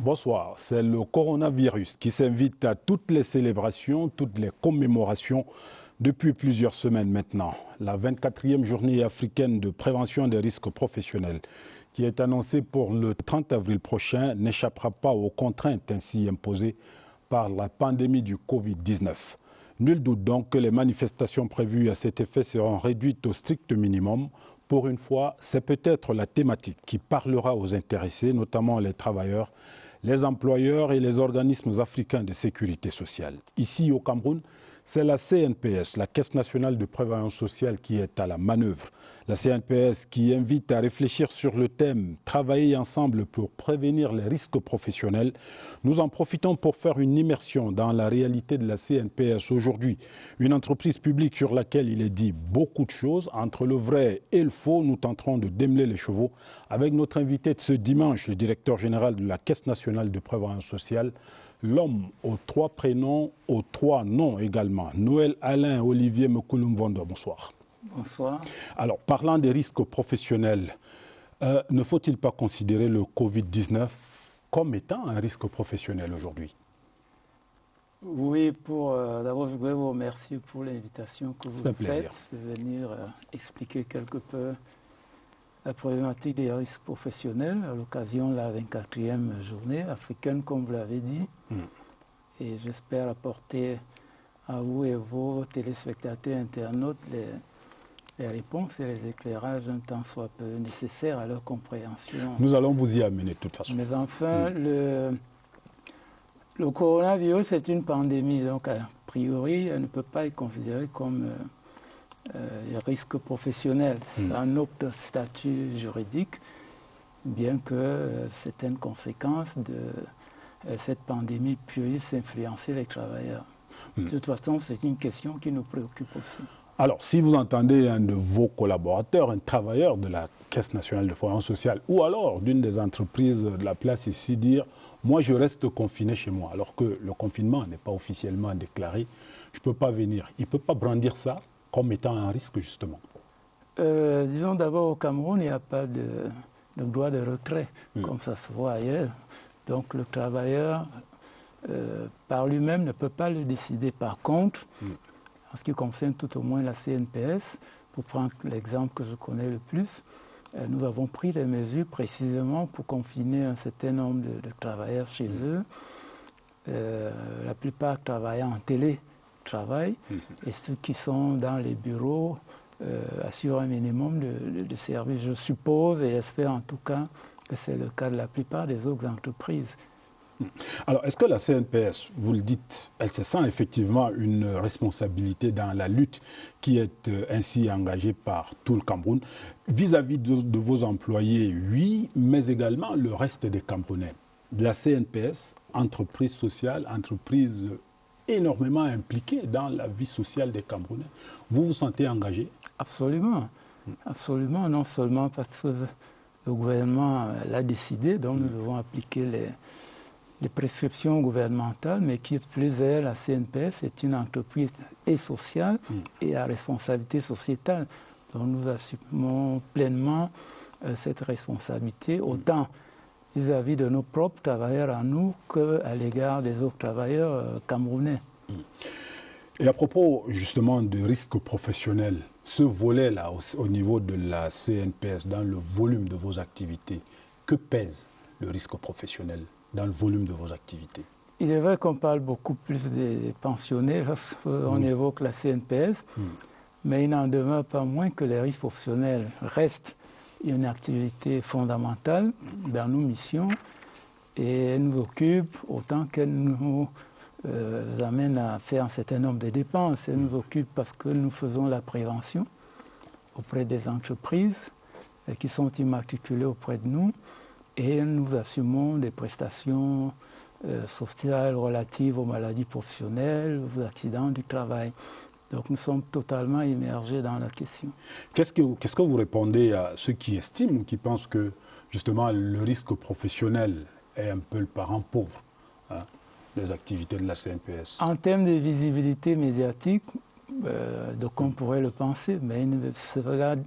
Bonsoir. C'est le coronavirus qui s'invite à toutes les célébrations, toutes les commémorations depuis plusieurs semaines maintenant. La 24e journée africaine de prévention des risques professionnels qui est annoncée pour le 30 avril prochain n'échappera pas aux contraintes ainsi imposées par la pandémie du Covid-19. Nul doute donc que les manifestations prévues à cet effet seront réduites au strict minimum. Pour une fois, c'est peut-être la thématique qui parlera aux intéressés, notamment les travailleurs, les employeurs et les organismes africains de sécurité sociale. Ici au Cameroun, c'est la CNPS, la Caisse nationale de prévoyance sociale, qui est à la manœuvre. La CNPS qui invite à réfléchir sur le thème « Travailler ensemble pour prévenir les risques professionnels ». Nous en profitons pour faire une immersion dans la réalité de la CNPS aujourd'hui. Une entreprise publique sur laquelle il est dit beaucoup de choses. Entre le vrai et le faux, nous tenterons de démêler les chevaux avec notre invité de ce dimanche, le directeur général de la Caisse nationale de prévoyance sociale, l'homme aux 3 prénoms, aux 3 noms également. Noël Alain Olivier Moukoulou-Mvondo, bonsoir. Bonsoir. Alors, parlant des risques professionnels, ne faut-il pas considérer le Covid-19 comme étant un risque professionnel aujourd'hui? Oui, d'abord, je voudrais vous remercier pour l'invitation que vous faites de venir expliquer quelque peu la problématique des risques professionnels à l'occasion de la 24e journée africaine, comme vous l'avez dit. Et j'espère apporter à vous et vos téléspectateurs internautes les réponses et les éclairages un temps soit peu nécessaires à leur compréhension. Nous allons vous y amener de toute façon. Mais enfin, le coronavirus est une pandémie, donc a priori, elle ne peut pas être considérée comme risque professionnel. C'est un autre statut juridique, bien que certaines conséquences de cette pandémie puissent influencer les travailleurs. De toute façon, c'est une question qui nous préoccupe aussi. Alors, si vous entendez un de vos collaborateurs, un travailleur de la Caisse nationale de prévoyance sociale, ou alors d'une des entreprises de la place ici, dire « moi, je reste confiné chez moi », alors que le confinement n'est pas officiellement déclaré, je ne peux pas venir. Il ne peut pas brandir ça comme étant un risque, justement. Disons d'abord, au Cameroun, il n'y a pas de droit de retrait, comme ça se voit ailleurs. Donc, le travailleur, par lui-même, ne peut pas le décider. Par contre, en ce qui concerne tout au moins la CNPS, pour prendre l'exemple que je connais le plus, nous avons pris des mesures précisément pour confiner un certain nombre de travailleurs chez eux. La plupart travaillant en télétravail, et ceux qui sont dans les bureaux assurent un minimum de services. Je suppose et j'espère en tout cas que c'est le cas de la plupart des autres entreprises. Alors, est-ce que la CNPS, vous le dites, elle se sent effectivement une responsabilité dans la lutte qui est ainsi engagée par tout le Cameroun vis-à-vis de vos employés, oui, mais également le reste des Camerounais? La CNPS, entreprise sociale, entreprise énormément impliquée dans la vie sociale des Camerounais. Vous vous sentez engagé? Absolument. Absolument, non seulement parce que le gouvernement l'a décidé, donc nous devons appliquer les prescriptions gouvernementales, mais qui plus est, la CNPS est une entreprise et sociale et à responsabilité sociétale. Donc nous assumons pleinement cette responsabilité, autant vis-à-vis de nos propres travailleurs à nous qu'à l'égard des autres travailleurs camerounais. Et à propos justement de risques professionnels, ce volet-là au niveau de la CNPS, dans le volume de vos activités, que pèse le risque professionnel dans le volume de vos activités? Il est vrai qu'on parle beaucoup plus des pensionnés lorsqu'on évoque la CNPS, mais il n'en demeure pas moins que les risques professionnels restent une activité fondamentale dans nos missions et elle nous occupe autant qu'elle nous amène à faire un certain nombre de dépenses. Elle nous occupe parce que nous faisons la prévention auprès des entreprises qui sont immatriculées auprès de nous. Et nous assumons des prestations sociales relatives aux maladies professionnelles, aux accidents du travail. Donc nous sommes totalement immergés dans la question. Qu'est-ce que vous répondez à ceux qui estiment ou qui pensent que justement le risque professionnel est un peu le parent pauvre des activités de la CNPS? En termes de visibilité médiatique, donc on pourrait le penser, mais cela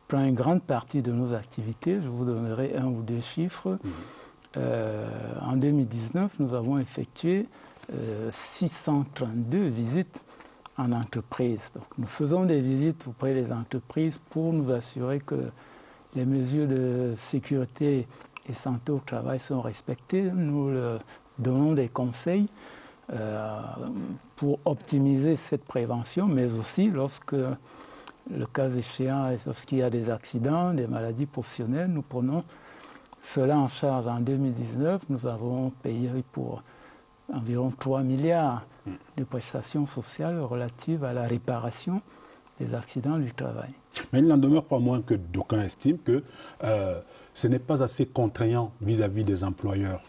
prend une grande partie de nos activités. Je vous donnerai un ou deux chiffres. En 2019, nous avons effectué 632 visites en entreprise. Donc, nous faisons des visites auprès des entreprises pour nous assurer que les mesures de sécurité et santé au travail sont respectées. Nous leur donnons des conseils pour optimiser cette prévention, mais aussi lorsque, le cas échéant, lorsqu'il y a des accidents, des maladies professionnelles, nous prenons cela en charge. En 2019, nous avons payé pour environ 3 milliards de prestations sociales relatives à la réparation des accidents du travail. Mais il n'en demeure pas moins que d'aucuns estiment que ce n'est pas assez contraignant vis-à-vis des employeurs.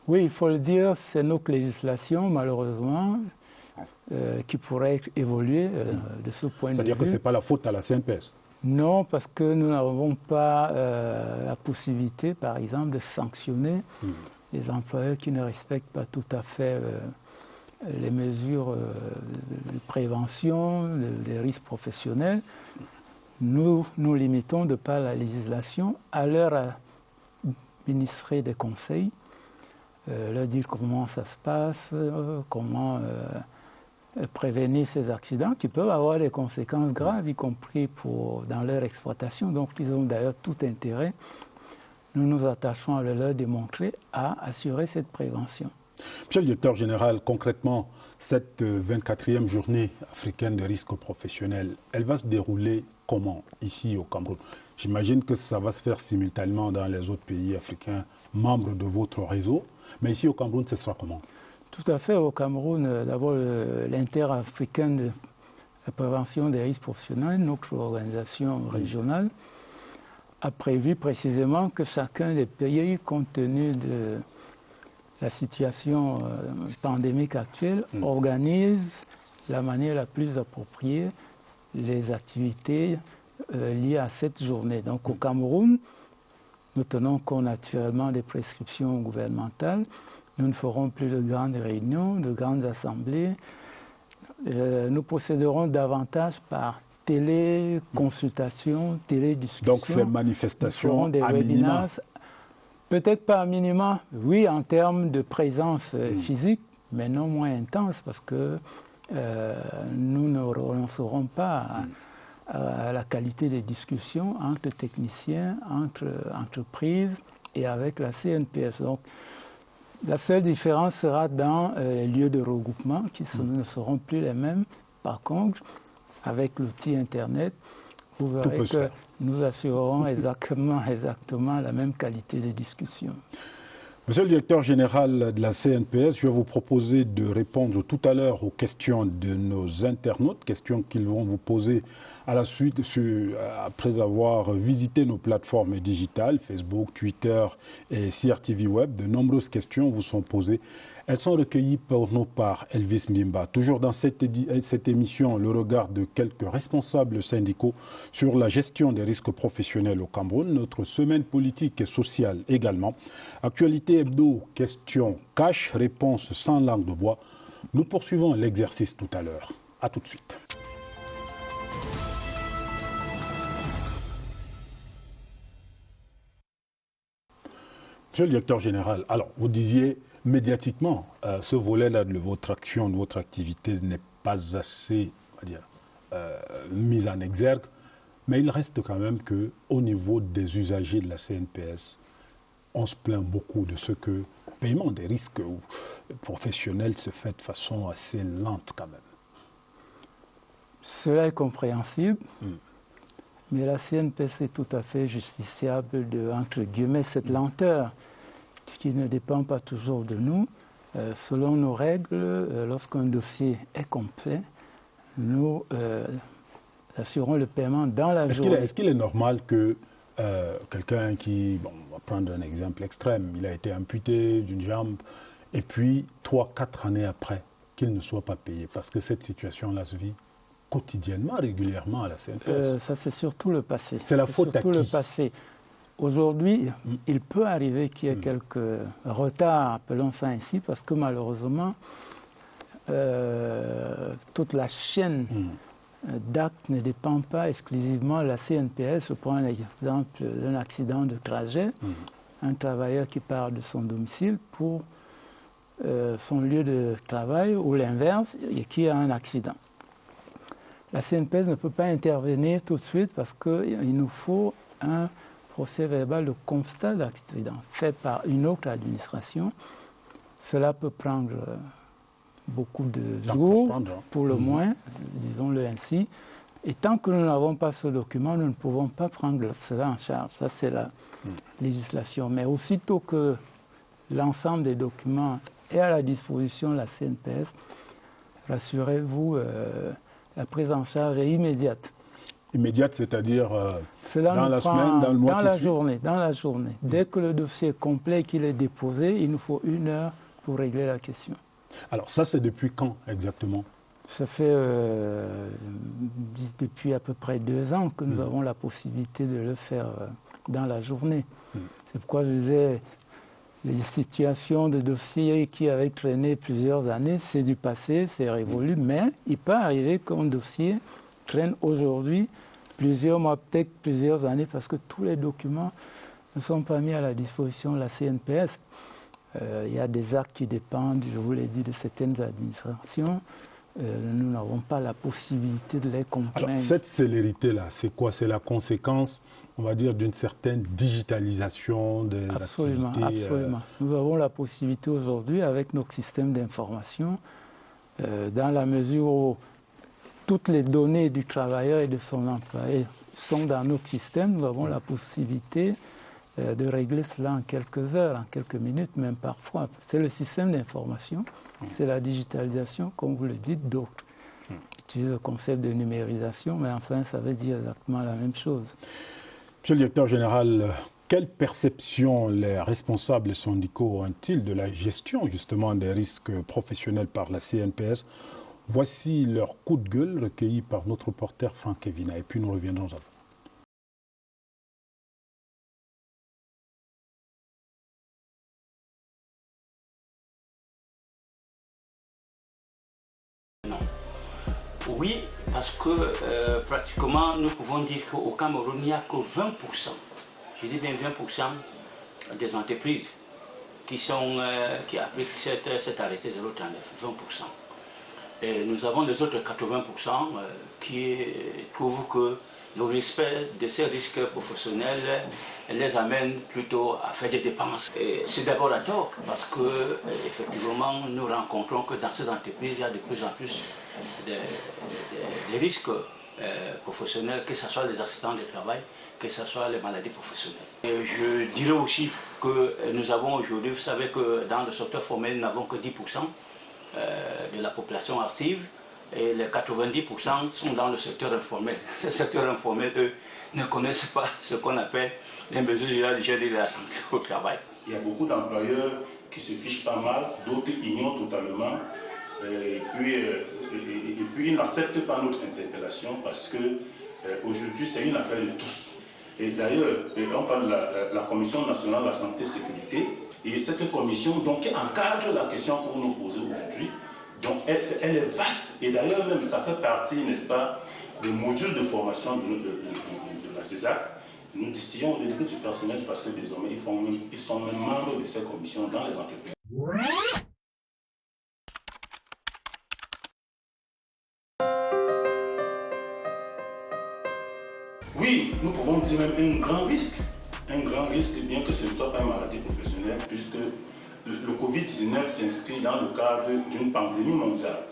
Oui, il faut le dire, c'est notre législation, malheureusement, qui pourrait évoluer de ce point de vue. C'est-à-dire que ce n'est pas la faute à la CNPS? Non, parce que nous n'avons pas la possibilité, par exemple, de sanctionner les employeurs qui ne respectent pas tout à fait les mesures de prévention, des risques professionnels. Nous nous limitons, de par la législation, à leur administrer des conseils, leur dire comment ça se passe, comment prévenir ces accidents qui peuvent avoir des conséquences graves, y compris dans leur exploitation. Donc, ils ont d'ailleurs tout intérêt. Nous nous attachons à leur démontrer, à assurer cette prévention. Monsieur le directeur général, concrètement, cette 24e journée africaine de risque professionnel, elle va se dérouler comment ici au Cameroun? J'imagine que ça va se faire simultanément dans les autres pays africains membres de votre réseau, mais ici au Cameroun, ce sera comment? Tout à fait. Au Cameroun, d'abord, l'Inter-Africain de la prévention des risques professionnels, notre organisation régionale, a prévu précisément que chacun des pays, compte tenu de la situation pandémique actuelle, organise de la manière la plus appropriée les activités liées à cette journée. Donc au Cameroun, nous tenons compte naturellement des prescriptions gouvernementales. Nous ne ferons plus de grandes réunions, de grandes assemblées. Nous procéderons davantage par téléconsultation, télédiscussion. Donc ces manifestations des à minima. Peut-être pas à minima, oui, en termes de présence physique, mais non moins intense, parce que nous ne renoncerons pas à la qualité des discussions entre techniciens, entre entreprises et avec la CNPS. Donc, la seule différence sera dans les lieux de regroupement qui ne seront plus les mêmes. Par contre, avec l'outil Internet, vous verrez que nous assurerons exactement la même qualité de discussion. Monsieur le directeur général de la CNPS, je vais vous proposer de répondre tout à l'heure aux questions de nos internautes, questions qu'ils vont vous poser à la suite, après avoir visité nos plateformes digitales, Facebook, Twitter et CRTV Web. De nombreuses questions vous sont posées. Elles sont recueillies pour nous par Elvis Mbimba. Toujours dans cette émission, le regard de quelques responsables syndicaux sur la gestion des risques professionnels au Cameroun. Notre semaine politique et sociale également. Actualité hebdo, questions cash, réponses sans langue de bois. Nous poursuivons l'exercice tout à l'heure. À tout de suite. Monsieur le directeur général, alors vous disiez médiatiquement, ce volet-là de votre action, de votre activité n'est pas assez, on va dire, mis en exergue, mais il reste quand même qu'au niveau des usagers de la CNPS, on se plaint beaucoup de ce que le paiement des risques professionnels se fait de façon assez lente quand même. Cela est compréhensible, mais la CNPS est tout à fait justiciable de, entre guillemets, cette lenteur qui ne dépend pas toujours de nous. Selon nos règles, lorsqu'un dossier est complet, nous assurons le paiement dans la journée. Est-ce qu'il est normal que quelqu'un qui, on va prendre un exemple extrême, il a été amputé d'une jambe, et puis 3-4 années après, qu'il ne soit pas payé? Parce que cette situation-là se vit quotidiennement, régulièrement à la CNPS. Ça, c'est surtout le passé. C'est la faute à qui? Le passé. Aujourd'hui, il peut arriver qu'il y ait quelques retards, appelons ça ainsi, parce que malheureusement, toute la chaîne d'actes ne dépend pas exclusivement de la CNPS. Je prends l'exemple d'un accident de trajet. un travailleur qui part de son domicile pour son lieu de travail ou l'inverse et qui a un accident. La CNPS ne peut pas intervenir tout de suite parce qu'il nous faut un procès verbal de constat d'accident fait par une autre administration. Cela peut prendre beaucoup de jours, pour le moins, disons-le ainsi. Et tant que nous n'avons pas ce document, nous ne pouvons pas prendre cela en charge. Ça, c'est la législation. Mais aussitôt que l'ensemble des documents est à la disposition de la CNPS, rassurez-vous, la prise en charge est immédiate. Immédiate, c'est-à-dire dans la semaine, dans le mois qui suit? Dans la journée. Dès que le dossier est complet et qu'il est déposé, il nous faut 1 heure pour régler la question. Alors ça, c'est depuis quand exactement? Ça fait depuis à peu près 2 ans que nous avons la possibilité de le faire dans la journée. C'est pourquoi je disais, les situations de dossiers qui avaient traîné plusieurs années, c'est du passé, c'est révolu, mais il peut arriver qu'un dossier traîne aujourd'hui plusieurs mois, peut-être plusieurs années, parce que tous les documents ne sont pas mis à la disposition de la CNPS. Il y a des actes qui dépendent, je vous l'ai dit, de certaines administrations. Nous n'avons pas la possibilité de les comprendre. Alors, cette célérité-là, c'est quoi? C'est la conséquence, on va dire, d'une certaine digitalisation des activités? Absolument. Nous avons la possibilité aujourd'hui, avec nos systèmes d'information, dans la mesure où toutes les données du travailleur et de son employé sont dans notre système, nous avons la possibilité de régler cela en quelques heures, en quelques minutes, même parfois. C'est le système d'information, c'est la digitalisation, comme vous le dites, d'autres utilisent le concept de numérisation, mais enfin, ça veut dire exactement la même chose. Monsieur le directeur général, quelle perception les responsables syndicaux ont-ils de la gestion, justement, des risques professionnels par la CNPS? Voici leur coup de gueule recueilli par notre reporter Franck Evina, et puis nous reviendrons à vous. Oui, parce que pratiquement nous pouvons dire qu'au Cameroun, il n'y a que 20%, je dis bien 20% des entreprises qui appliquent cet arrêté 039, 20%. Et nous avons les autres 80% qui prouvent que le respect de ces risques professionnels les amène plutôt à faire des dépenses. C'est d'abord à tort parce que effectivement nous rencontrons que dans ces entreprises il y a de plus en plus des risques professionnels, que ce soit les accidents de travail, que ce soit les maladies professionnelles. Et je dirais aussi que nous avons aujourd'hui, vous savez que dans le secteur formel nous n'avons que 10% de la population active et les 90% sont dans le secteur informel. Ce secteur informel, eux, ne connaissent pas ce qu'on appelle les mesures de la santé au travail. Il y a beaucoup d'employeurs qui se fichent pas mal, d'autres ignorent totalement et puis ils n'acceptent pas notre interpellation parce que aujourd'hui c'est une affaire de tous. Et d'ailleurs, on parle de la Commission nationale de la santé et sécurité. Et cette commission donc, encadre la question que vous nous posez aujourd'hui. Donc elle est vaste et d'ailleurs même ça fait partie, n'est-ce pas, des modules de formation de la CESAC. Nous distillons les délégués du personnel parce que désormais ils sont même membres de ces commissions dans les entreprises. Oui, nous pouvons dire même un grand risque, bien que ce ne soit pas une maladie professionnelle, puisque le Covid-19 s'inscrit dans le cadre d'une pandémie mondiale.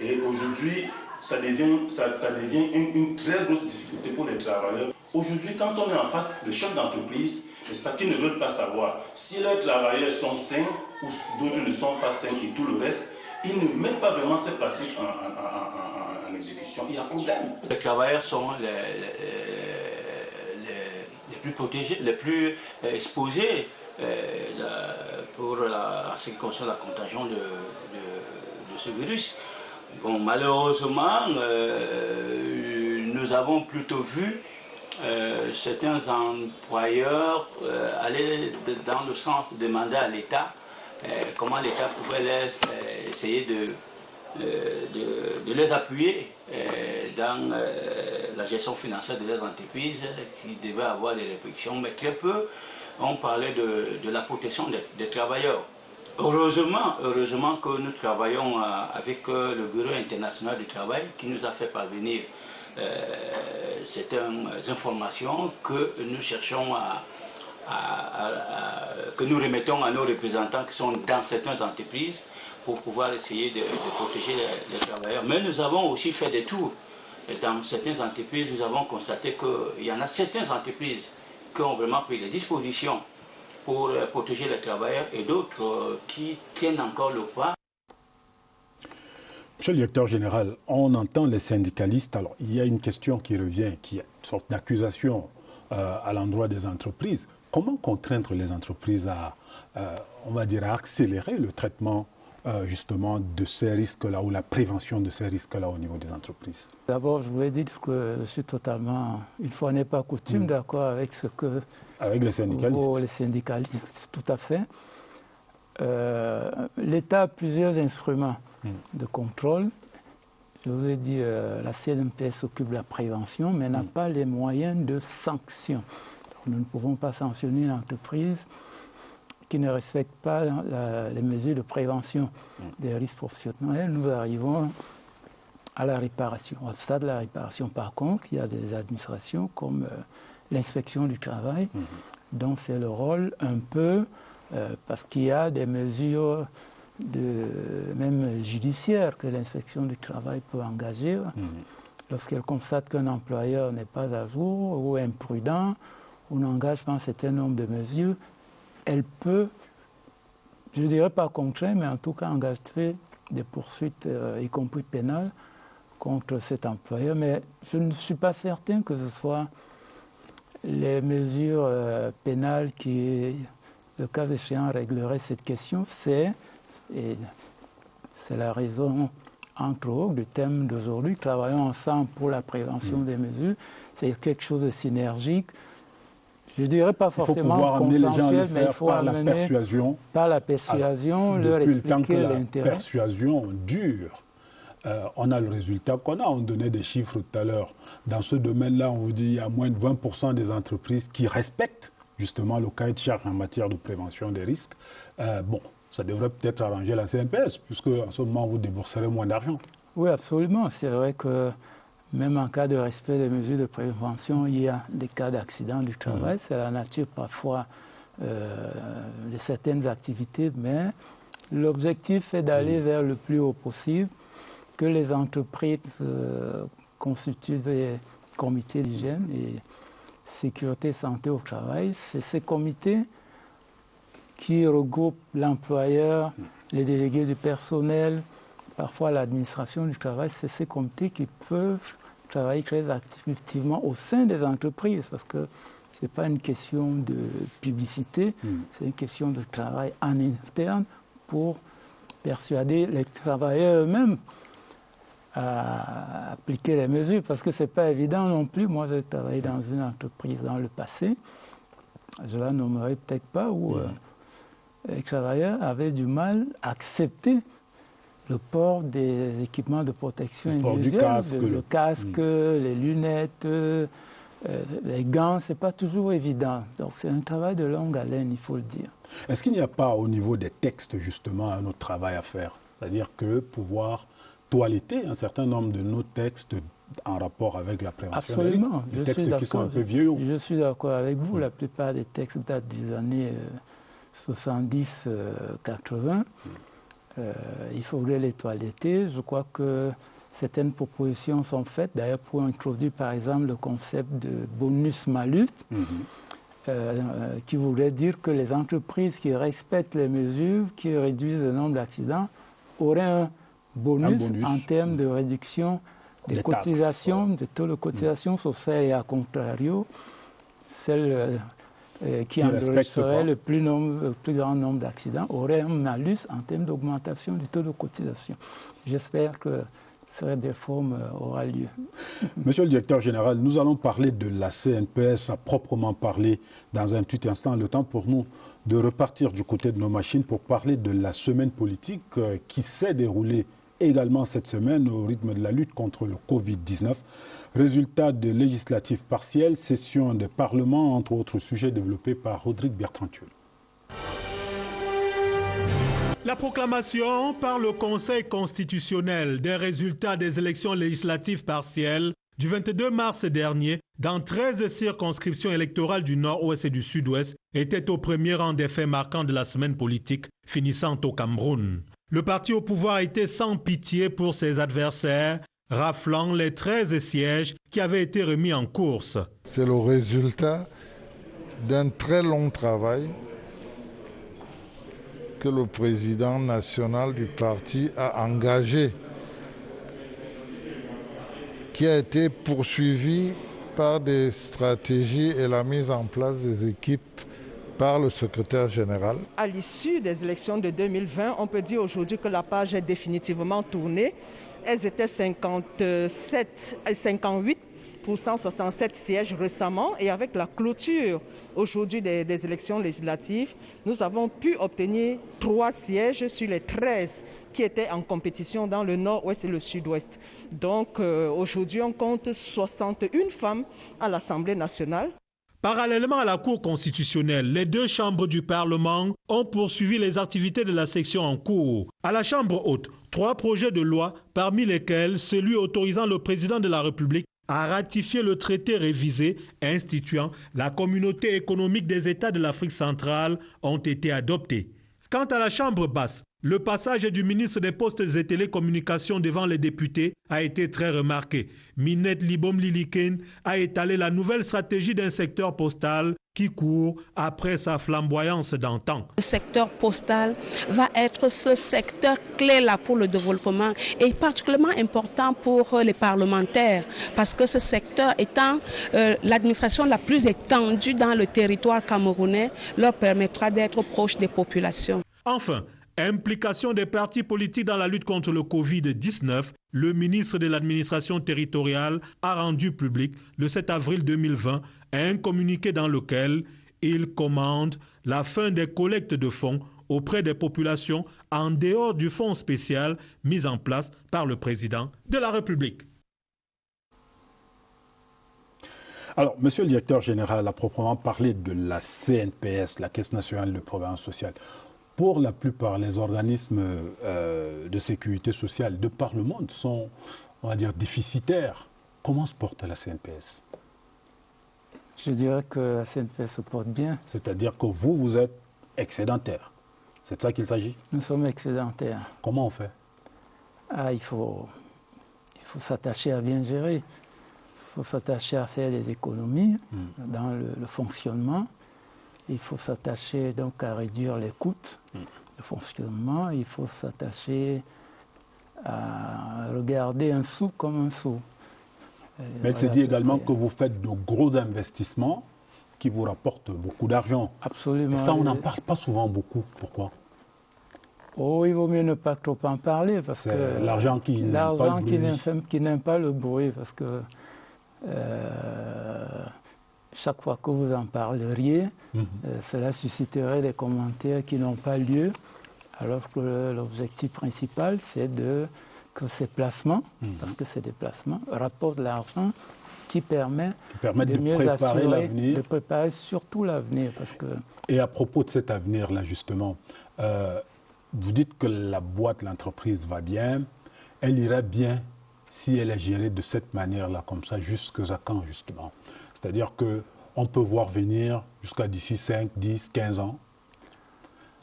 Et aujourd'hui, ça devient une très grosse difficulté pour les travailleurs. Aujourd'hui, quand on est en face de chefs d'entreprise, n'est-ce pas, qui ne veulent pas savoir si leurs travailleurs sont sains ou d'autres ne sont pas sains et tout le reste, ils ne mettent pas vraiment ces pratiques en exécution. Il y a un problème. Les travailleurs sont les plus protégés, les plus exposés pour ce qui concerne la contagion de ce virus. Bon, malheureusement, nous avons plutôt vu certains employeurs aller dans le sens de demander à l'État comment l'État pouvait essayer de les appuyer dans la gestion financière de leurs entreprises qui devaient avoir des répercussions, mais très peu on parlait de la protection des travailleurs. Heureusement que nous travaillons avec le Bureau international du travail qui nous a fait parvenir certaines informations que nous cherchons que nous remettons à nos représentants qui sont dans certaines entreprises pour pouvoir essayer de protéger les travailleurs. Mais nous avons aussi fait des tours. Et dans certaines entreprises, nous avons constaté qu'il y en a certaines entreprises qui ont vraiment pris les dispositions pour protéger les travailleurs et d'autres qui tiennent encore le pas. Monsieur le directeur général, on entend les syndicalistes. Alors, il y a une question qui revient, qui est une sorte d'accusation à l'endroit des entreprises. Comment contraindre les entreprises à, on va dire, à accélérer le traitement justement de ces risques-là ou la prévention de ces risques-là au niveau des entreprises? D'abord, je voulais dire que je suis totalement, une fois n'est pas coutume, d'accord avec ce que... Avec les syndicalistes. Les syndicalistes, tout à fait. L'État a plusieurs instruments de contrôle. Je vous ai dit, la CNPS s'occupe de la prévention, mais n'a pas les moyens de sanction. Donc, nous ne pouvons pas sanctionner une entreprise qui ne respecte pas les mesures de prévention des risques professionnels. Nous arrivons à la réparation. Au stade de la réparation, par contre, il y a des administrations comme l'inspection du travail, dont c'est le rôle un peu, parce qu'il y a des mesures même judiciaires que l'inspection du travail peut engager. Lorsqu'elle constate qu'un employeur n'est pas à jour ou imprudent ou n'engage pas un certain nombre de mesures, elle peut, je ne dirais pas contraindre, mais en tout cas engager des poursuites, y compris pénales, contre cet employeur. Mais je ne suis pas certain que ce soit les mesures pénales qui, le cas échéant, régleraient cette question. C'est la raison, entre autres, du thème d'aujourd'hui. Travaillons ensemble pour la prévention des mesures. C'est quelque chose de synergique. Je ne dirais pas forcément consensuel, mais il faut amener par la persuasion, leur expliquer l'intérêt. Depuis le temps que la persuasion dure, on a le résultat qu'on a. On donnait des chiffres tout à l'heure. Dans ce domaine-là, on vous dit qu'il y a moins de 20% des entreprises qui respectent justement le cahier de charge en matière de prévention des risques. Bon, ça devrait peut-être arranger la CNPS, puisque en ce moment, vous débourserez moins d'argent. Oui, absolument. C'est vrai que même en cas de respect des mesures de prévention, il y a des cas d'accident du travail. C'est la nature parfois de certaines activités, mais l'objectif est d'aller vers le plus haut possible, que les entreprises constituent des comités d'hygiène et sécurité santé au travail. C'est ces comités qui regroupent l'employeur, les délégués du personnel, parfois l'administration du travail. C'est ces comités qui peuvent travailler très activement au sein des entreprises, parce que ce n'est pas une question de publicité, c'est une question de travail en interne pour persuader les travailleurs eux-mêmes à appliquer les mesures, parce que ce n'est pas évident non plus. Moi, j'ai travaillé dans une entreprise dans le passé, je la nommerai peut-être pas, où les travailleurs avaient du mal à accepter le port des équipements de protection individuelle, le casque, les lunettes, les gants, ce n'est pas toujours évident. Donc c'est un travail de longue haleine, il faut le dire. Est-ce qu'il n'y a pas au niveau des textes justement un autre travail à faire? C'est-à-dire que pouvoir toiletter un certain nombre de nos textes en rapport avec la prévention des risques, des textes qui sont un peu vieux. Je suis d'accord avec vous, la plupart des textes datent des années 70-80. Il faudrait les toiletter. Je crois que certaines propositions sont faites, d'ailleurs pour introduire par exemple le concept de bonus-malus, qui voudrait dire que les entreprises qui respectent les mesures, qui réduisent le nombre d'accidents, auraient un bonus en termes de réduction des cotisations, des taux de cotisation sociale, et à contrario, celles qui enregistreraient le plus grand nombre d'accidents auraient un malus en termes d'augmentation du taux de cotisation. J'espère que cette réforme aura lieu. Monsieur le directeur général, nous allons parler de la CNPS à proprement parler dans un petit instant. Le temps pour nous de repartir du côté de nos machines pour parler de la semaine politique qui s'est déroulée également cette semaine au rythme de la lutte contre le Covid-19. Résultat de législatives partielles, session de Parlement, entre autres sujets développés par Rodrigue Bertrand-Tuel. La proclamation par le Conseil constitutionnel des résultats des élections législatives partielles du 22 mars dernier dans 13 circonscriptions électorales du Nord-Ouest et du Sud-Ouest était au premier rang des faits marquants de la semaine politique finissant au Cameroun. Le parti au pouvoir a été sans pitié pour ses adversaires, raflant les 13 sièges qui avaient été remis en course. C'est le résultat d'un très long travail que le président national du parti a engagé, qui a été poursuivi par des stratégies et la mise en place des équipes par le secrétaire général. À l'issue des élections de 2020, on peut dire aujourd'hui que la page est définitivement tournée. Elles étaient 58 pour 167 sièges récemment, et avec la clôture aujourd'hui des élections législatives, nous avons pu obtenir 3 sièges sur les 13 qui étaient en compétition dans le Nord-Ouest et le Sud-Ouest. Donc aujourd'hui, on compte 61 femmes à l'Assemblée nationale. Parallèlement à la Cour constitutionnelle, les 2 chambres du Parlement ont poursuivi les activités de la section en cours. À la Chambre haute, 3 projets de loi, parmi lesquels celui autorisant le président de la République à ratifier le traité révisé instituant la Communauté économique des États de l'Afrique centrale, ont été adoptés. Quant à la Chambre basse, le passage du ministre des Postes et Télécommunications devant les députés a été très remarqué. Minette Libom Liliken a étalé la nouvelle stratégie d'un secteur postal qui court après sa flamboyance d'antan. Le secteur postal va être ce secteur clé-là pour le développement et particulièrement important pour les parlementaires parce que ce secteur étant l'administration la plus étendue dans le territoire camerounais leur permettra d'être proche des populations. Enfin, implication des partis politiques dans la lutte contre le Covid-19, le ministre de l'administration territoriale a rendu public le 7 avril 2020 un communiqué dans lequel il commande la fin des collectes de fonds auprès des populations en dehors du fonds spécial mis en place par le président de la République. Alors, monsieur le directeur général a proprement parlé de la CNPS, la Caisse nationale de prévoyance sociale. Pour la plupart, les organismes de sécurité sociale de par le monde sont, on va dire, déficitaires. Comment se porte la CNPS ? Je dirais que la CNPS se porte bien. C'est-à-dire que vous êtes excédentaire. C'est de ça qu'il s'agit ? Nous sommes excédentaires. Comment on fait ? Il faut s'attacher à bien gérer. Il faut s'attacher à faire des économies dans le fonctionnement. Il faut s'attacher donc à réduire les coûts de fonctionnement. Il faut s'attacher à regarder un sou comme un sou. Mais il se dit également que vous faites de gros investissements qui vous rapportent beaucoup d'argent. Absolument. Et ça, on n'en parle pas souvent beaucoup. Pourquoi ? Il vaut mieux ne pas trop en parler parce que l'argent qui n'aime pas le bruit, parce que chaque fois que vous en parleriez, cela susciterait des commentaires qui n'ont pas lieu, alors que l'objectif principal, c'est que ces placements, parce que c'est des placements, rapportent de l'argent qui permet de mieux préparer assurer, l'avenir. de préparer surtout l'avenir. Et à propos de cet avenir-là, justement, vous dites que la boîte, l'entreprise va bien. Elle irait bien si elle est gérée de cette manière-là, comme ça, jusqu'à quand, justement ? C'est-à-dire qu'on peut voir venir jusqu'à d'ici 5, 10, 15 ans.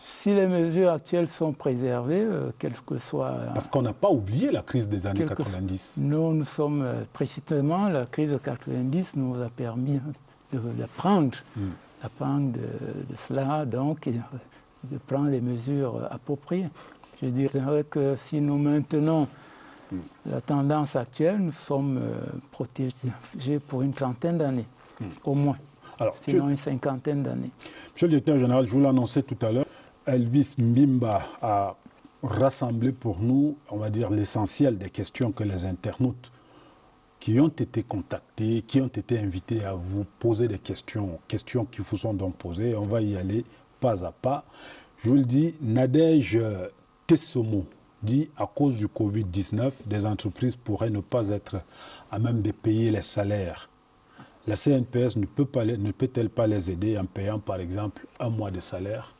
Si les mesures actuelles sont préservées, quel que soit... Parce qu'on n'a pas oublié la crise des années 90. Nous sommes précisément, la crise de 90 nous a permis d'apprendre de cela, donc, et de prendre les mesures appropriées. Je dirais que si nous maintenons la tendance actuelle, nous sommes protégés pour une trentaine d'années, au moins. Alors, sinon une cinquantaine d'années. Monsieur le directeur général, je vous l'annonçais tout à l'heure, Elvis Mbimba a rassemblé pour nous, on va dire, l'essentiel des questions que les internautes qui ont été contactés, qui ont été invités à vous poser des questions qui vous sont donc posées. On va y aller pas à pas. Je vous le dis, Nadège Tessomo dit à cause du Covid-19, des entreprises pourraient ne pas être à même de payer les salaires. La CNPS ne peut-elle pas les aider en payant par exemple un mois de salaire?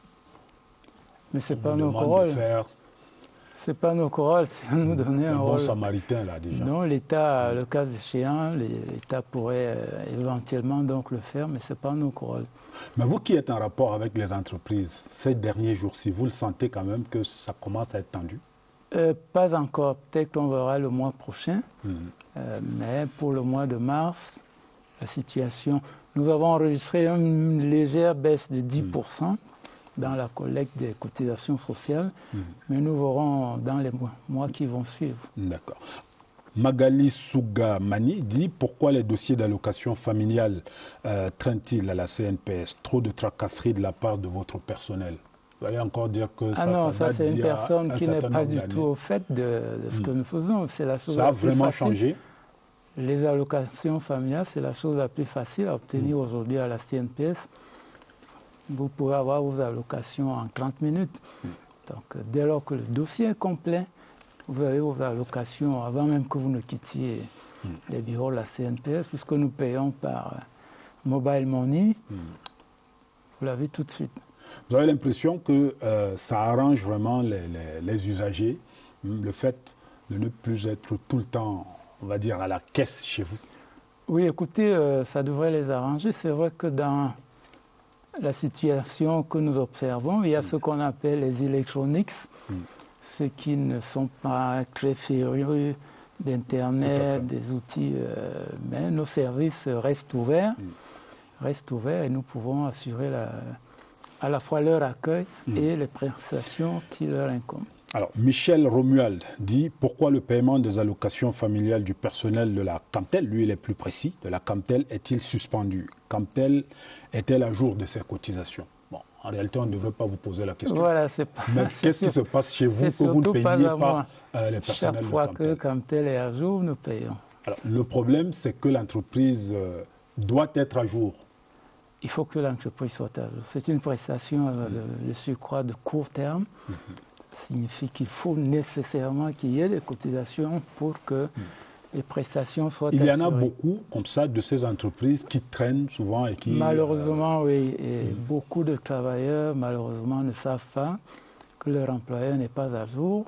Mais ce n'est pas notre rôle. C'est pas notre rôle, c'est à nous donner un rôle. Bon samaritain là déjà. Non, l'État, le cas échéant, l'État pourrait éventuellement donc le faire, mais ce n'est pas notre rôle. Mais vous qui êtes en rapport avec les entreprises, ces derniers jours-ci, vous le sentez quand même que ça commence à être tendu? Pas encore. Peut-être qu'on verra le mois prochain. Mais pour le mois de mars, la situation... Nous avons enregistré une légère baisse de 10%. Dans la collecte des cotisations sociales, mais nous verrons dans les mois qui vont suivre. D'accord. Magali Sougamani dit pourquoi les dossiers d'allocation familiale traînent-ils à la CNPS? Trop de tracasseries de la part de votre personnel. Vous allez encore dire que ça, non, ça c'est une personne qui n'est pas du tout au fait de ce que nous faisons. C'est la chose ça la a plus vraiment facile. changé? Les allocations familiales, c'est la chose la plus facile à obtenir aujourd'hui à la CNPS. Vous pouvez avoir vos allocations en 30 minutes. Donc, dès lors que le dossier est complet, vous avez vos allocations avant même que vous ne quittiez les bureaux de la CNPS, puisque nous payons par mobile money. Vous l'avez tout de suite. Vous avez l'impression que ça arrange vraiment les usagers, le fait de ne plus être tout le temps, on va dire, à la caisse chez vous? Oui, écoutez, ça devrait les arranger. C'est vrai que dans la situation que nous observons, il y a ce qu'on appelle les electronics, ceux qui ne sont pas très férus d'Internet, des outils, mais nos services restent ouverts, et nous pouvons assurer à la fois leur accueil et les prestations qui leur incombent. Alors, Michel Romuald dit pourquoi le paiement des allocations familiales du personnel de la Camtel, lui il est plus précis, de la Camtel est-il suspendu? Camtel est-elle à jour de ses cotisations? Bon, en réalité, on ne devrait pas vous poser la question. Voilà, c'est pas. Mais qu'est-ce qui se passe chez vous que vous ne payez pas les personnels de Camtel? Chaque fois que Camtel est à jour, nous payons. Alors, le problème, c'est que l'entreprise doit être à jour. Il faut que l'entreprise soit à jour. C'est une prestation de surcroît de court terme. Signifie qu'il faut nécessairement qu'il y ait des cotisations pour que les prestations soient assurées. Il y en a beaucoup comme ça de ces entreprises qui traînent souvent et qui... Malheureusement, oui. Et beaucoup de travailleurs, malheureusement, ne savent pas que leur employeur n'est pas à jour.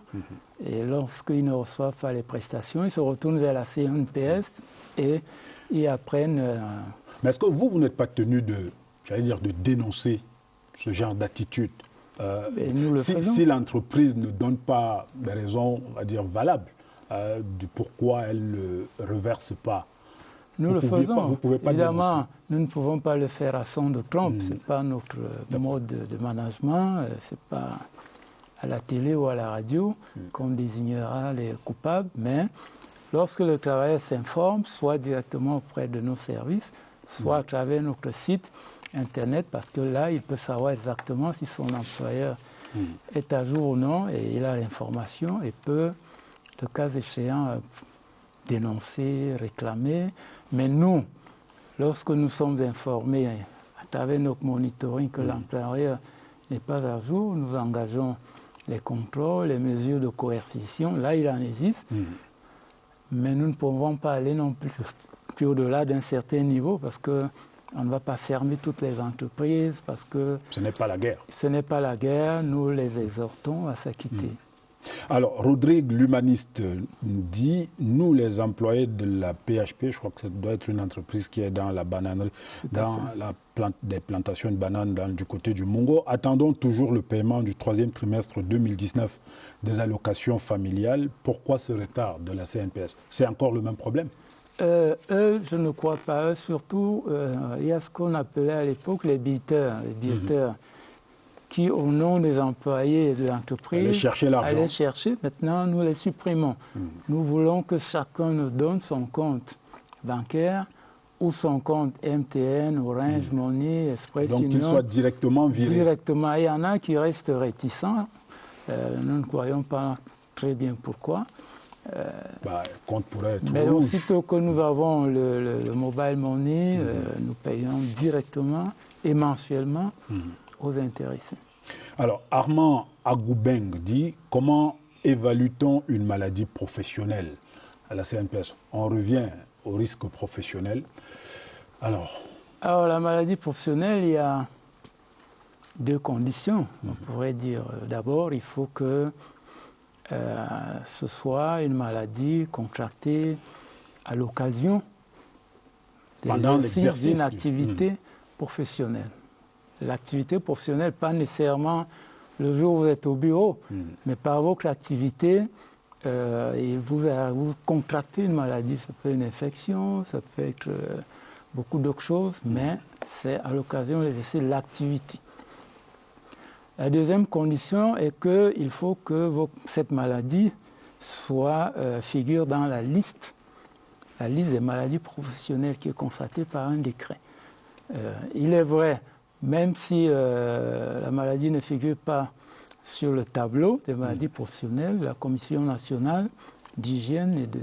Et lorsqu'ils ne reçoivent pas les prestations, ils se retournent vers la CNPS et ils apprennent... Mais est-ce que vous n'êtes pas tenu de dénoncer ce genre d'attitude? Si l'entreprise ne donne pas des raisons, on va dire, valables du pourquoi elle ne reverse pas, nous le faisons. Vous pouvez pas évidemment, dénoncer. Nous ne pouvons pas le faire à son de trompe. Ce n'est pas notre mode de management. Ce n'est pas à la télé ou à la radio qu'on désignera les coupables. Mais lorsque le travailleur s'informe, soit directement auprès de nos services, soit à travers notre site Internet, parce que là, il peut savoir exactement si son employeur est à jour ou non, et il a l'information et peut, le cas échéant, dénoncer, réclamer. Mais nous, lorsque nous sommes informés à travers notre monitoring que l'employeur n'est pas à jour, nous engageons les contrôles, les mesures de coercition. Là, il en existe. Mais nous ne pouvons pas aller non plus au-delà d'un certain niveau parce que on ne va pas fermer toutes les entreprises parce que... Ce n'est pas la guerre. Ce n'est pas la guerre. Nous les exhortons à s'acquitter. Alors, Rodrigue, l'humaniste, dit, nous les employés de la PHP, je crois que ça doit être une entreprise qui est dans la bananerie, des plantations de bananes du côté du Mongo, attendons toujours le paiement du 3e trimestre 2019 des allocations familiales. Pourquoi ce retard de la CNPS? C'est encore le même problème? Eux, je ne crois pas. Eux, surtout, il y a ce qu'on appelait à l'époque les billetaires. Qui, au nom des employés de l'entreprise, allaient chercher. Maintenant, nous les supprimons. Nous voulons que chacun nous donne son compte bancaire ou son compte MTN, Orange, Money, Express. Donc, qu'il soit directement viré. Directement. Il y en a qui restent réticents. Nous ne croyons pas très bien pourquoi. Compte pourrait être mais rouge. aussitôt que nous avons le mobile money, nous payons directement et mensuellement aux intéressés. Alors, Armand Agoubeng dit comment évalue-t-on une maladie professionnelle à la CNPS? On revient au risque professionnel. Alors, la maladie professionnelle, il y a deux conditions. On pourrait dire d'abord, il faut que ce soit une maladie contractée à l'occasion d'une activité professionnelle. L'activité professionnelle, pas nécessairement le jour où vous êtes au bureau, mais par votre activité, vous contractez une maladie. Ça peut être une infection, ça peut être beaucoup d'autres choses, mais c'est à l'occasion de l'exercice de l'activité. La deuxième condition est qu'il faut que cette maladie figure dans la liste des maladies professionnelles qui est constatée par un décret. Il est vrai, même si la maladie ne figure pas sur le tableau des maladies professionnelles, la Commission nationale d'hygiène et de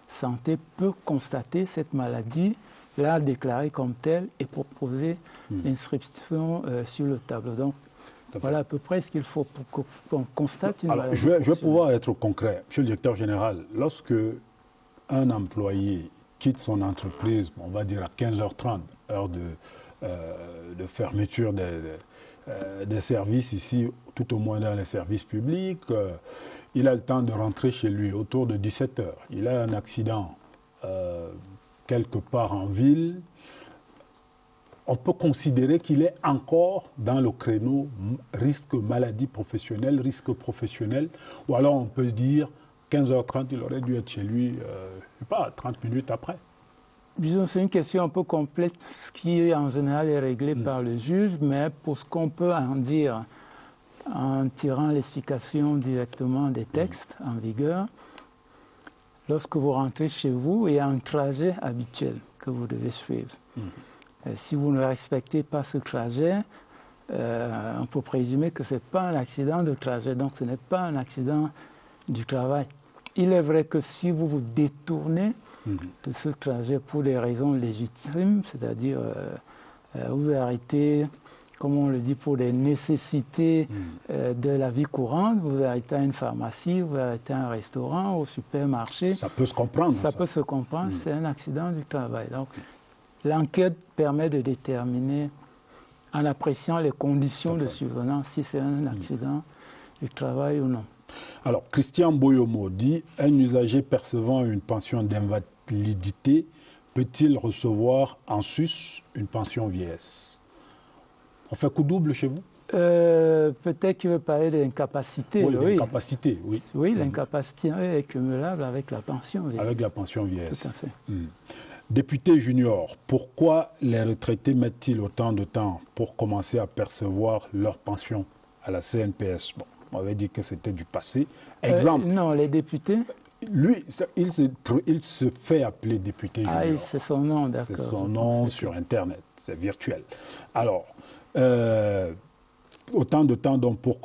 santé peut constater cette maladie, la déclarer comme telle et proposer l'inscription sur le tableau. Donc, voilà à peu près ce qu'il faut pour qu'on constate une maladie. Je vais pouvoir être concret. Monsieur le directeur général, lorsque un employé quitte son entreprise, on va dire à 15h30, heure de fermeture des services ici, tout au moins dans les services publics, il a le temps de rentrer chez lui autour de 17h. Il a un accident quelque part en ville. On peut considérer qu'il est encore dans le créneau risque maladie professionnelle, risque professionnel, ou alors on peut se dire 15h30, il aurait dû être chez lui, je ne sais pas, 30 minutes après. Disons, c'est une question un peu complète, ce qui en général est réglé par le juge, mais pour ce qu'on peut en dire en tirant l'explication directement des textes en vigueur, lorsque vous rentrez chez vous, il y a un trajet habituel que vous devez suivre. Si vous ne respectez pas ce trajet, on peut présumer que ce n'est pas un accident de trajet, donc ce n'est pas un accident du travail. Il est vrai que si vous vous détournez de ce trajet pour des raisons légitimes, c'est-à-dire vous arrêtez, comme on le dit, pour des nécessités de la vie courante, vous arrêtez à une pharmacie, vous arrêtez à un restaurant, au supermarché. Ça peut se comprendre. Ça peut se comprendre, c'est un accident du travail. Donc, l'enquête permet de déterminer, en appréciant les conditions de survenance, si c'est un accident du travail ou non. Alors, Christian Boyomo dit « Un usager percevant une pension d'invalidité peut-il recevoir en sus une pension vieillesse ?» On fait coup double chez vous? Peut-être qu'il veut parler d'incapacité. Oui, d'incapacité, oui. Oui, l'incapacité est cumulable avec la pension vieillesse. Avec la pension vieillesse. Tout à fait. Député junior, pourquoi les retraités mettent-ils autant de temps pour commencer à percevoir leur pension à la CNPS? Bon, on avait dit que c'était du passé. Exemple. Non, les députés. Lui, il se fait appeler député junior. Ah, c'est son nom, d'accord. C'est son nom sur Internet, c'est virtuel. Alors, autant de temps donc pour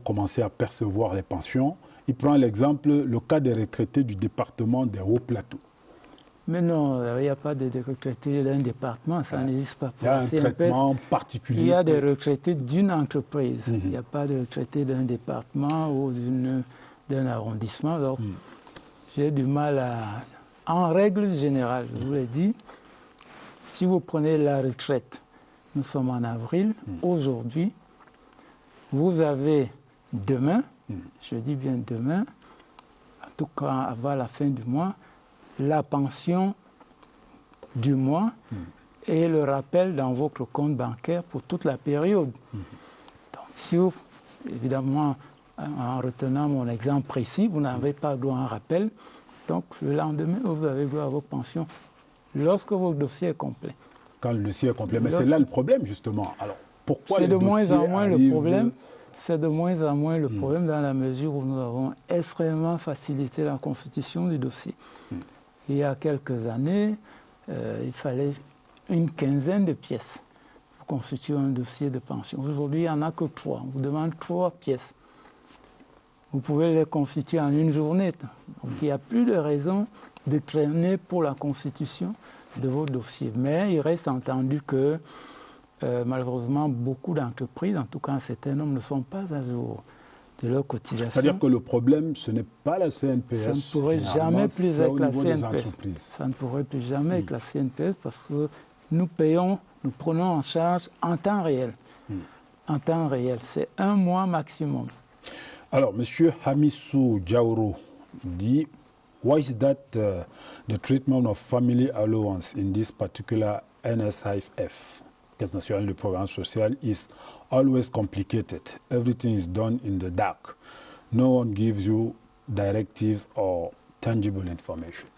commencer à percevoir les pensions. Il prend l'exemple, le cas des retraités du département des Hauts-Plateaux. Mais non, il n'y a pas de retraités d'un département, ça n'existe pas. Il y a un traitement particulier. Il y a des retraités d'une entreprise. Il n'y a pas de retraités d'un département ou d'un arrondissement. Donc, j'ai du mal à... En règle générale, je vous l'ai dit, si vous prenez la retraite, nous sommes en avril, aujourd'hui, vous avez demain, je dis bien demain, en tout cas avant la fin du mois, la pension du mois et le rappel dans votre compte bancaire pour toute la période. Donc, si vous, évidemment, en retenant mon exemple précis, vous n'avez pas droit à un rappel, donc le lendemain, vous avez droit à vos pensions lorsque votre dossier est complet. Quand le dossier est complet. Mais c'est là le problème, justement. Alors, pourquoi c'est de moins en moins le problème. C'est de moins en moins le problème dans la mesure où nous avons extrêmement facilité la constitution du dossier. Il y a quelques années, il fallait une quinzaine de pièces pour constituer un dossier de pension. Aujourd'hui, il n'y en a que 3. On vous demande 3 pièces. Vous pouvez les constituer en une journée. Donc, il n'y a plus de raison de traîner pour la constitution de vos dossiers. Mais il reste entendu que, malheureusement, beaucoup d'entreprises, en tout cas un certain nombre, ne sont pas à jour de leur cotisation. C'est-à-dire que le problème, ce n'est pas la CNPS. Ça ne pourrait jamais plus être la CNPS. Ça ne pourrait plus jamais être la CNPS parce que nous prenons en charge en temps réel. En temps réel, c'est 1 mois maximum. Alors, M. Hamissou Diaouro dit, why is that the treatment of family allowance in this particular NSIF, Caisse nationale de prévoyance sociale, is always complicated. Everything is done in the dark. No one gives you directives or tangible information.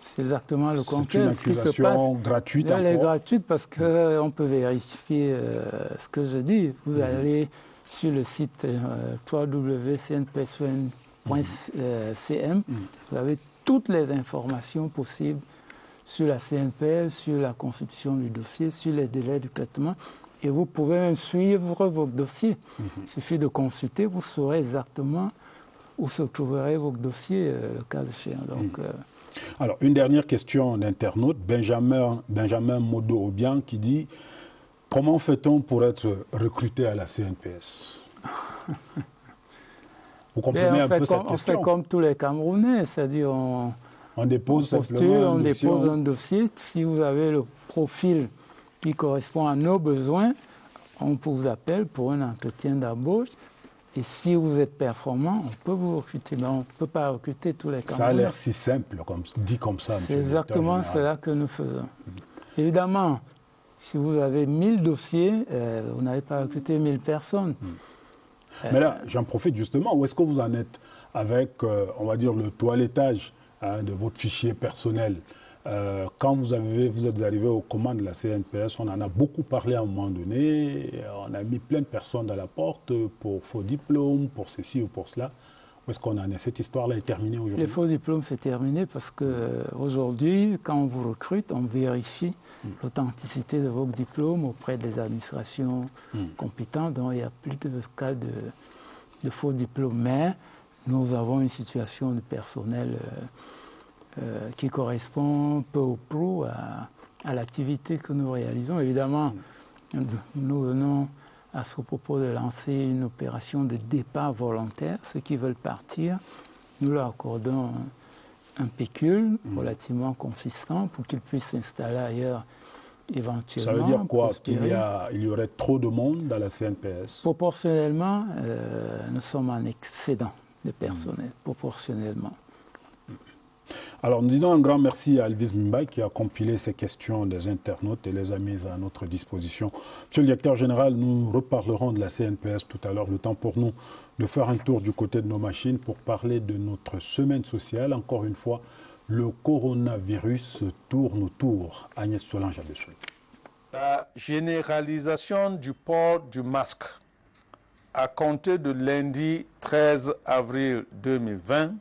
C'est exactement le contraire. C'est une accusation gratuite. Elle est gratuite parce qu'on peut vérifier ce que je dis. Vous allez sur le site www.cnpsn.cm. Vous avez toutes les informations possibles sur la CNPS, sur la constitution du dossier, sur les délais du traitement. Et vous pouvez même suivre vos dossiers. Il suffit de consulter, vous saurez exactement où se trouverait vos dossiers, le cas échéant. Donc, alors, une dernière question d'internaute, Benjamin Modo-Obiang, qui dit « Comment fait-on pour être recruté à la CNPS ?» Vous comprenez un peu cette question? On fait comme tous les Camerounais, c'est-à-dire on dépose un dossier. Si vous avez le profil qui correspond à nos besoins, on vous appelle pour un entretien d'embauche. Et si vous êtes performant, on peut vous recruter. Mais on ne peut pas recruter tous les Camerounais. Ça a l'air si simple, dit comme ça. C'est exactement cela que nous faisons. Évidemment, si vous avez 1000 dossiers, vous n'avez pas recruté 1000 personnes. Mais là, j'en profite justement. Où est-ce que vous en êtes avec, on va dire, le toilettage de votre fichier personnel? Quand vous êtes arrivé aux commandes de la CNPS, on en a beaucoup parlé à un moment donné. On a mis plein de personnes à la porte pour faux diplômes, pour ceci ou pour cela. Où est-ce qu'on en est? Cette histoire-là est terminée aujourd'hui? Les faux diplômes, c'est terminé parce qu'aujourd'hui, quand on vous recrute, on vérifie l'authenticité de vos diplômes auprès des administrations compétentes. Donc, il n'y a plus de cas de faux diplômes. Mais nous avons une situation de personnel qui correspond peu ou prou à l'activité que nous réalisons. Évidemment, nous venons à ce propos de lancer une opération de départ volontaire. Ceux qui veulent partir, nous leur accordons un pécule relativement consistant pour qu'ils puissent s'installer ailleurs éventuellement. Ça veut dire quoi? Qu'il y aurait trop de monde dans la CNPS? Proportionnellement, nous sommes en excédent de personnel, proportionnellement. Alors, nous disons un grand merci à Elvis Mimba qui a compilé ces questions des internautes et les a mises à notre disposition. Monsieur le directeur général, nous reparlerons de la CNPS tout à l'heure. Le temps pour nous de faire un tour du côté de nos machines pour parler de notre semaine sociale. Encore une fois, le coronavirus tourne autour. Agnès Solange-Abessoui. La généralisation du port du masque à compter de lundi 13 avril 2020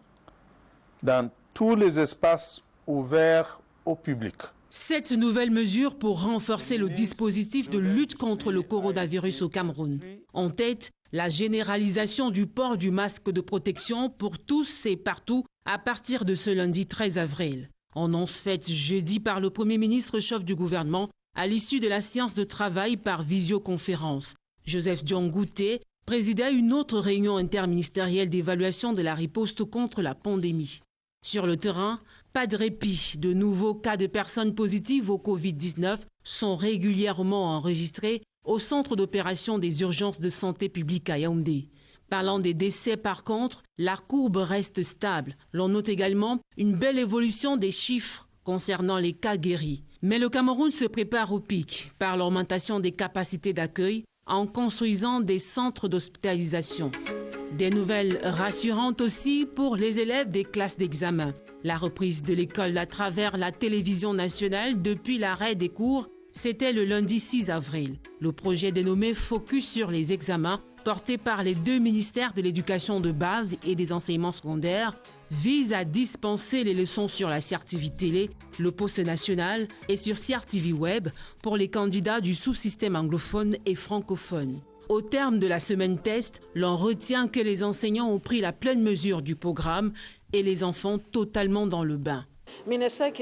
dans tous les espaces ouverts au public. Cette nouvelle mesure pour renforcer le dispositif de lutte contre le coronavirus au Cameroun. En tête, la généralisation du port du masque de protection pour tous et partout à partir de ce lundi 13 avril. Annonce faite jeudi par le Premier ministre chef du gouvernement à l'issue de la séance de travail par visioconférence. Joseph Diongouté présidait une autre réunion interministérielle d'évaluation de la riposte contre la pandémie. Sur le terrain, pas de répit. De nouveaux cas de personnes positives au Covid-19 sont régulièrement enregistrés au centre d'opération des urgences de santé publique à Yaoundé. Parlant des décès par contre, la courbe reste stable. L'on note également une belle évolution des chiffres concernant les cas guéris. Mais le Cameroun se prépare au pic par l'augmentation des capacités d'accueil en construisant des centres d'hospitalisation. Des nouvelles rassurantes aussi pour les élèves des classes d'examen. La reprise de l'école à travers la télévision nationale depuis l'arrêt des cours, c'était le lundi 6 avril. Le projet dénommé Focus sur les examens, porté par les deux ministères de l'éducation de base et des enseignements secondaires, vise à dispenser les leçons sur la CRTV Télé, le poste national et sur CRTV Web pour les candidats du sous-système anglophone et francophone. Au terme de la semaine test, l'on retient que les enseignants ont pris la pleine mesure du programme et les enfants totalement dans le bain. Le MINSEC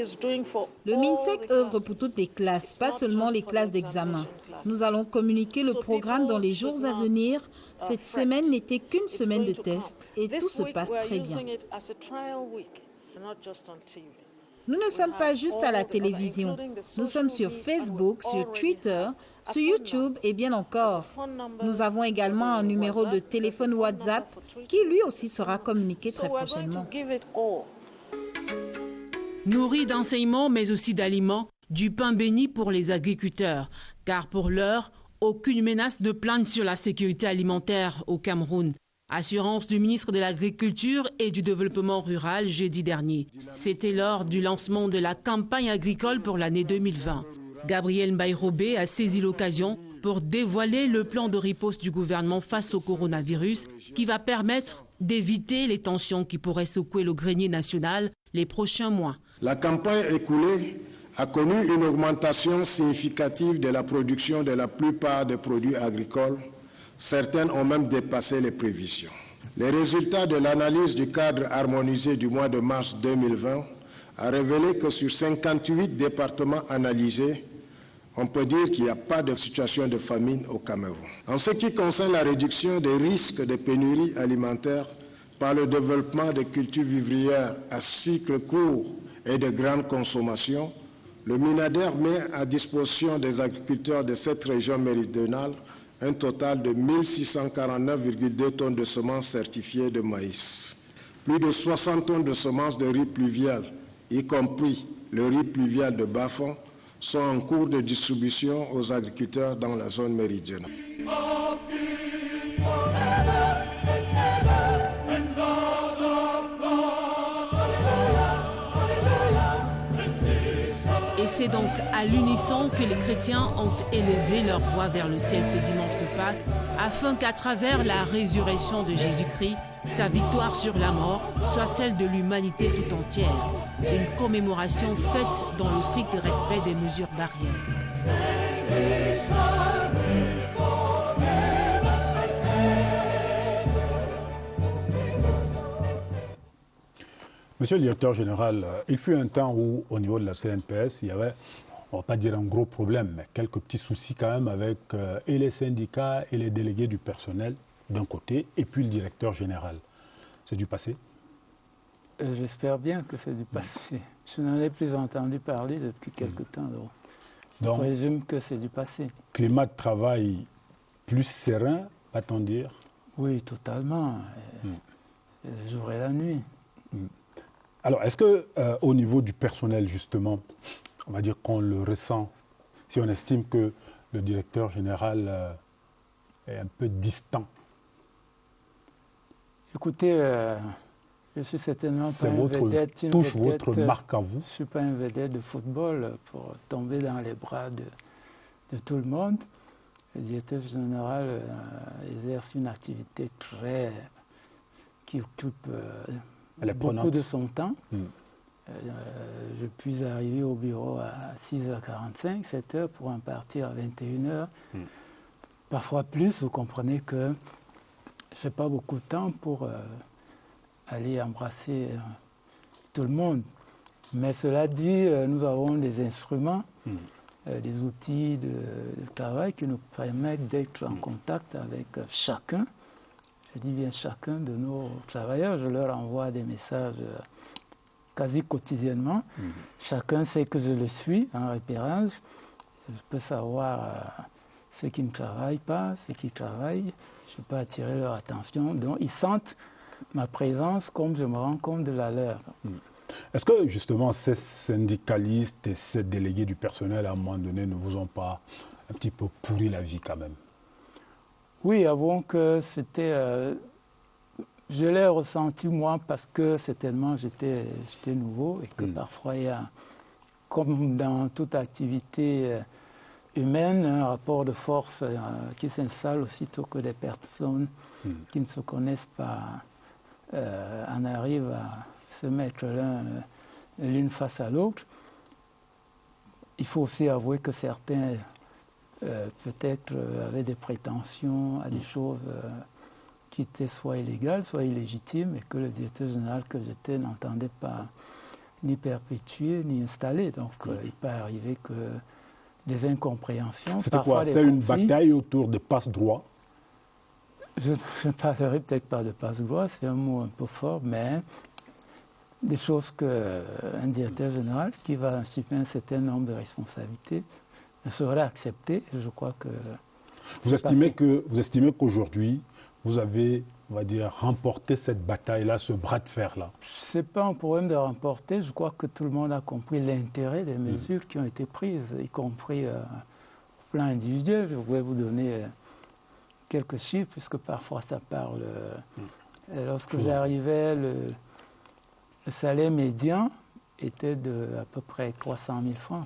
œuvre pour toutes les classes, pas seulement les classes d'examen. Nous allons communiquer le programme dans les jours à venir. Cette semaine n'était qu'une semaine de test et tout se passe très bien. Nous ne sommes pas juste à la télévision. Nous sommes sur Facebook, sur Twitter, sur YouTube et bien encore. Nous avons également un numéro de téléphone WhatsApp qui lui aussi sera communiqué très prochainement. Nourri d'enseignements mais aussi d'aliments, du pain béni pour les agriculteurs. Car pour l'heure, aucune menace ne plane sur la sécurité alimentaire au Cameroun. Assurance du ministre de l'Agriculture et du Développement rural jeudi dernier. C'était lors du lancement de la campagne agricole pour l'année 2020. Gabriel Mbaye-Robé a saisi l'occasion pour dévoiler le plan de riposte du gouvernement face au coronavirus qui va permettre d'éviter les tensions qui pourraient secouer le grenier national les prochains mois. La campagne écoulée a connu une augmentation significative de la production de la plupart des produits agricoles. Certaines ont même dépassé les prévisions. Les résultats de l'analyse du cadre harmonisé du mois de mars 2020 a révélé que sur 58 départements analysés, on peut dire qu'il n'y a pas de situation de famine au Cameroun. En ce qui concerne la réduction des risques de pénurie alimentaire par le développement de cultures vivrières à cycle court et de grande consommation, le MINADER met à disposition des agriculteurs de cette région méridionale un total de 1649,2 tonnes de semences certifiées de maïs. Plus de 60 tonnes de semences de riz pluvial, y compris le riz pluvial de bas-fond, sont en cours de distribution aux agriculteurs dans la zone méridionale. Et c'est donc à l'unisson que les chrétiens ont élevé leur voix vers le ciel ce dimanche de Pâques, afin qu'à travers la résurrection de Jésus-Christ, sa victoire sur la mort soit celle de l'humanité tout entière. Une commémoration faite dans le strict respect des mesures barrières. Monsieur le directeur général, il fut un temps où, au niveau de la CNPS, il y avait, on ne va pas dire un gros problème, mais quelques petits soucis quand même avec et les syndicats et les délégués du personnel d'un côté, et puis le directeur général. C'est du passé? J'espère bien que c'est du passé. Je n'en ai plus entendu parler depuis quelque temps. Donc, je présume que c'est du passé. Climat de travail plus serein, va-t-on dire? Oui, totalement. C'est le jour et la nuit. Alors, est-ce qu'au niveau du personnel, justement, on va dire qu'on le ressent, si on estime que le directeur général est un peu distant? Écoutez, je suis certainement pas une vedette. Touche votre marque à vous? Je ne suis pas une vedette de football pour tomber dans les bras de tout le monde. Le directeur général exerce une activité qui occupe beaucoup de son temps. Je puis arriver au bureau à 6h45, 7h pour en partir à 21h. Parfois plus, vous comprenez que je n'ai pas beaucoup de temps pour aller embrasser tout le monde. Mais cela dit, nous avons des instruments, des outils de travail qui nous permettent d'être en contact avec chacun. Je dis bien chacun de nos travailleurs. Je leur envoie des messages quasi quotidiennement. Chacun sait que je le suis en repérage. Je peux savoir ceux qui ne travaillent pas, ceux qui travaillent. Je peux attirer leur attention. Donc, ils sentent ma présence comme je me rends compte de la leur. Est-ce que, justement, ces syndicalistes et ces délégués du personnel, à un moment donné, ne vous ont pas un petit peu pourri la vie, quand même? Oui, avouons que c'était... je l'ai ressenti, moi, parce que certainement, j'étais nouveau et que parfois, il y a, comme dans toute activité humaine, un rapport de force qui s'installe aussitôt que des personnes qui ne se connaissent pas en arrivent à se mettre l'une face à l'autre. Il faut aussi avouer que certains, peut-être, avaient des prétentions à des choses qui étaient soit illégales, soit illégitimes, et que le directeur général que j'étais n'entendait pas ni perpétuer, ni installer. Donc, il peut arriver que des incompréhensions. C'était quoi? C'était une bataille autour des passe-droits? Je ne parlerai peut-être pas de passe-droits, c'est un mot un peu fort, mais des choses qu'un directeur général qui va assumer un certain nombre de responsabilités ne saurait accepter. Je crois que... Vous estimez qu'aujourd'hui, vous avez, on va dire, remporté cette bataille-là, ce bras de fer-là? Ce n'est pas un problème de remporter. Je crois que tout le monde a compris l'intérêt des mesures qui ont été prises, y compris au plan individuel. Je voulais vous donner quelques chiffres, puisque parfois ça parle. Lorsque j'arrivais, le salaire médian était de à peu près 300 000 francs,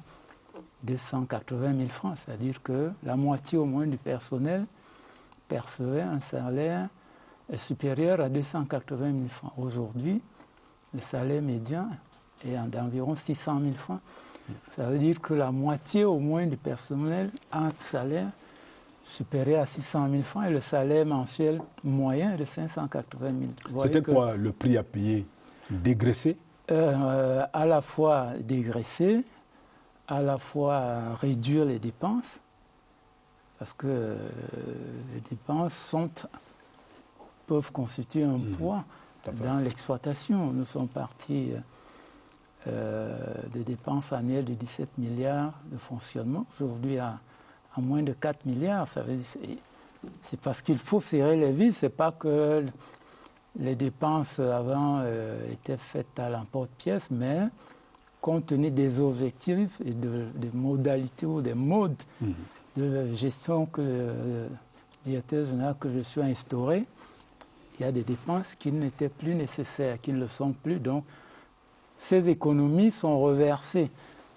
280 000 francs. C'est-à-dire que la moitié au moins du personnel percevait un salaire supérieur à 280 000 francs. Aujourd'hui, le salaire médian est d'environ 600 000 francs. Ça veut dire que la moitié au moins du personnel a un salaire supérieur à 600 000 francs et le salaire mensuel moyen est de 580 000. C'était quoi le prix à payer? Dégraisser? À la fois dégraisser, à la fois réduire les dépenses, parce que les dépenses peuvent constituer un poids dans l'exploitation. Nous sommes partis de dépenses annuelles de 17 milliards de fonctionnement, aujourd'hui à moins de 4 milliards. C'est parce qu'il faut serrer les vis, c'est pas que les dépenses avant étaient faites à l'emporte-pièce, mais compte tenu des objectifs et des modalités ou des modes de gestion que le directeur général que je suis instauré, il y a des dépenses qui n'étaient plus nécessaires, qui ne le sont plus. Donc, ces économies sont reversées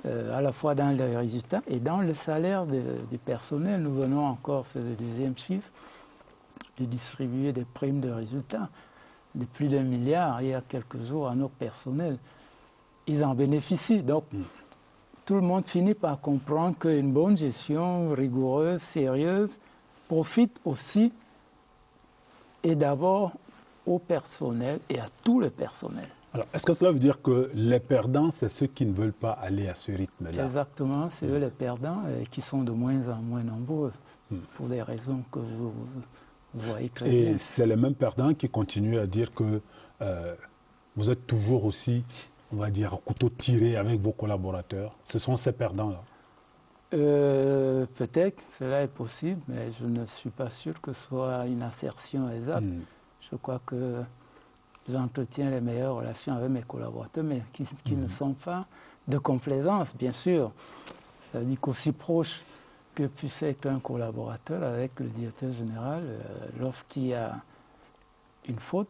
à la fois dans les résultats et dans le salaire du personnel. Nous venons encore, c'est le deuxième chiffre, de distribuer des primes de résultats de plus d'1 milliard il y a quelques jours à nos personnels. Ils en bénéficient. Donc, tout le monde finit par comprendre qu'une bonne gestion rigoureuse, sérieuse, profite aussi et d'abord au personnel et à tout le personnel. Alors, est-ce que cela veut dire que les perdants, c'est ceux qui ne veulent pas aller à ce rythme-là? Exactement, c'est eux les perdants qui sont de moins en moins nombreux pour des raisons que vous voyez très bien. Et c'est les mêmes perdants qui continuent à dire que vous êtes toujours aussi, on va dire, à couteau tiré avec vos collaborateurs. Ce sont ces perdants-là? Peut-être, cela est possible, mais je ne suis pas sûr que ce soit une assertion exacte. Je crois que j'entretiens les meilleures relations avec mes collaborateurs, mais qui ne sont pas de complaisance, bien sûr. Ça veut dire qu'aussi proche que puisse être un collaborateur avec le directeur général, lorsqu'il y a une faute,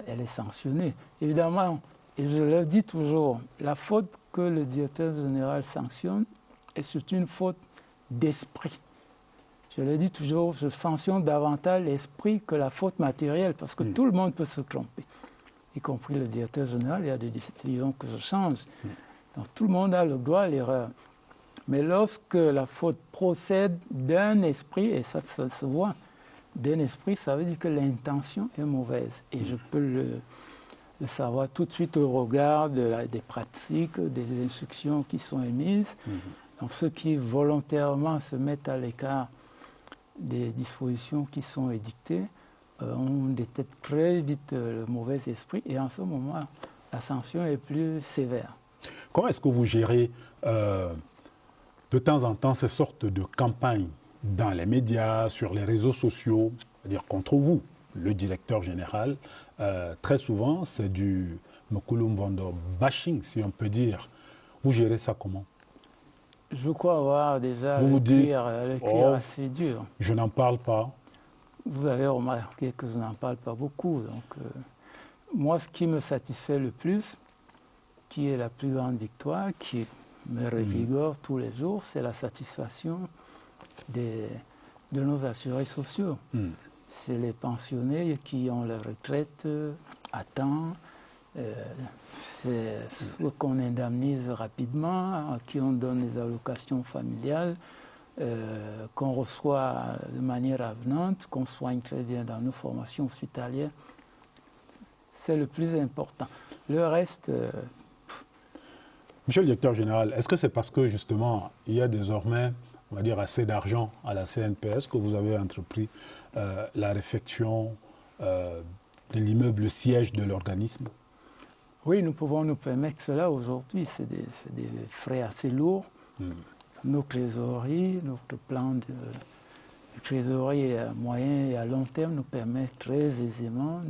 elle est sanctionnée. Évidemment, et je le dis toujours, la faute que le directeur général sanctionne est surtout une faute d'esprit. Je le dis toujours, je sanctionne davantage l'esprit que la faute matérielle, parce que tout le monde peut se tromper, y compris le directeur général. Il y a des décisions que je change. Donc tout le monde a le droit à l'erreur. Mais lorsque la faute procède d'un esprit, et ça se voit, d'un esprit, ça veut dire que l'intention est mauvaise. Et je peux le savoir tout de suite au regard des pratiques, des instructions qui sont émises. Donc ceux qui volontairement se mettent à l'écart des dispositions qui sont édictées, on détecte très vite le mauvais esprit et en ce moment, la sanction est plus sévère. Comment est-ce que vous gérez de temps en temps ces sortes de campagnes dans les médias, sur les réseaux sociaux, c'est-à-dire contre vous, le directeur général? Très souvent, c'est du Mokolo Mvondo bashing, si on peut dire. Vous gérez ça comment? Je crois avoir déjà le cuir assez dur. Je n'en parle pas. Vous avez remarqué que je n'en parle pas beaucoup. Donc, moi, ce qui me satisfait le plus, qui est la plus grande victoire, qui me revigore tous les jours, c'est la satisfaction de nos assurés sociaux. C'est les pensionnés qui ont leur retraite à temps. C'est ceux qu'on indemnise rapidement, à qui on donne des allocations familiales, qu'on reçoit de manière avenante, qu'on soigne très bien dans nos formations hospitalières. C'est le plus important. Le reste, Monsieur le directeur général, est-ce que c'est parce que justement il y a désormais, on va dire, assez d'argent à la CNPS que vous avez entrepris la réfection de l'immeuble siège de l'organisme? Oui, nous pouvons nous permettre cela aujourd'hui. C'est des frais assez lourds. Nos trésoreries, notre plan de trésorerie à moyen et à long terme nous permet très aisément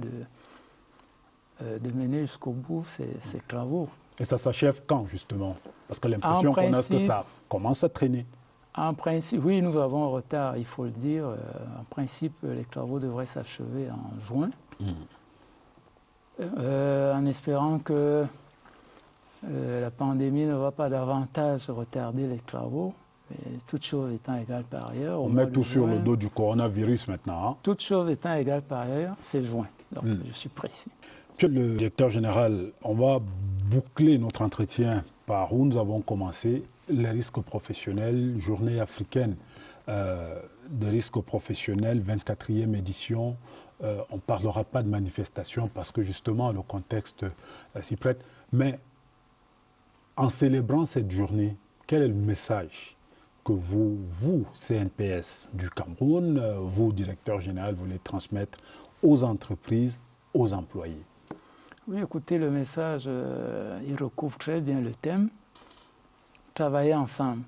de mener jusqu'au bout ces travaux. Et ça s'achève quand, justement? Parce que l'impression qu'on a, c'est que ça commence à traîner. En principe, oui, nous avons un retard, il faut le dire. En principe, les travaux devraient s'achever en juin. En espérant que la pandémie ne va pas davantage retarder les travaux. Mais toutes choses étant égales par ailleurs... On met tout sur le dos du coronavirus maintenant. Hein? Toutes choses étant égales par ailleurs, c'est juin. Donc je suis précis. Monsieur le directeur général, on va boucler notre entretien par où nous avons commencé, les risques professionnels, journée africaine de risques professionnels, 24e édition. On ne parlera pas de manifestation parce que justement le contexte s'y prête. Mais en célébrant cette journée, quel est le message que vous, CNPS du Cameroun, vous, directeur général, voulez transmettre aux entreprises, aux employés? Oui, écoutez, le message, il recouvre très bien le thème. Travailler ensemble.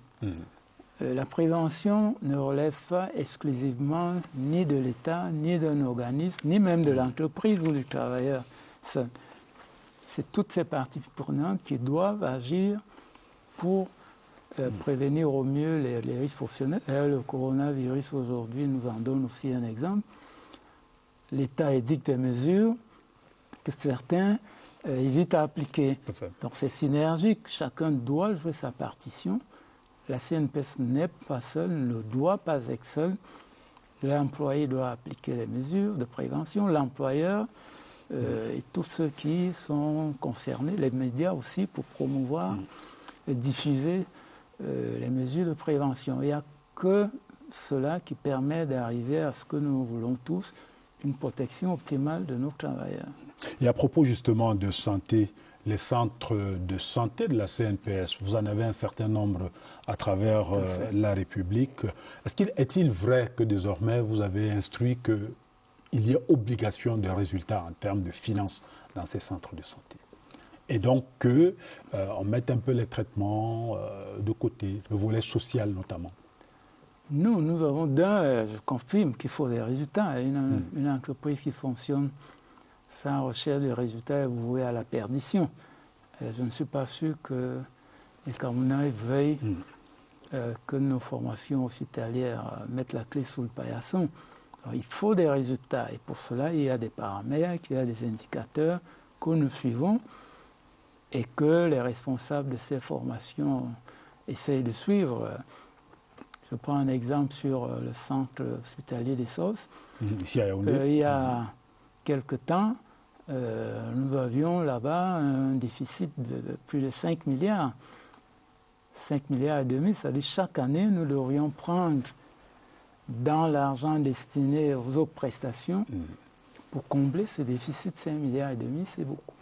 La prévention ne relève pas exclusivement ni de l'État, ni d'un organisme, ni même de l'entreprise ou du travailleur seul. C'est toutes ces parties prenantes qui doivent agir pour prévenir au mieux les risques professionnels. Le coronavirus aujourd'hui nous en donne aussi un exemple. L'État édicte des mesures que certains hésitent à appliquer. Donc c'est synergique, chacun doit jouer sa partition. La CNPS n'est pas seule, ne doit pas être seule. L'employé doit appliquer les mesures de prévention, l'employeur et tous ceux qui sont concernés, les médias aussi, pour promouvoir et diffuser les mesures de prévention. Il n'y a que cela qui permet d'arriver à ce que nous voulons tous, une protection optimale de nos travailleurs. Et à propos justement de santé, les centres de santé de la CNPS, vous en avez un certain nombre à travers la République. Est-il vrai que désormais vous avez instruit qu'il y a obligation de résultats en termes de finances dans ces centres de santé? Et donc qu'on mette un peu les traitements de côté, le volet social notamment? Nous avons je confirme qu'il faut des résultats. Une entreprise qui fonctionne sans recherche de résultats est vouée à la perdition. Je ne suis pas sûr que les Camerounais veuillent que nos formations hospitalières mettent la clé sous le paillasson. Alors, il faut des résultats et pour cela, il y a des paramètres, il y a des indicateurs que nous suivons et que les responsables de ces formations essayent de suivre. Je prends un exemple sur le centre hospitalier des SOS. Ici à Yaoundé. Il y a quelque temps, nous avions là-bas un déficit de plus de 5 milliards. 5 milliards et demi, c'est-à-dire chaque année, nous devrions prendre dans l'argent destiné aux autres prestations pour combler ce déficit de 5 milliards et demi, c'est beaucoup.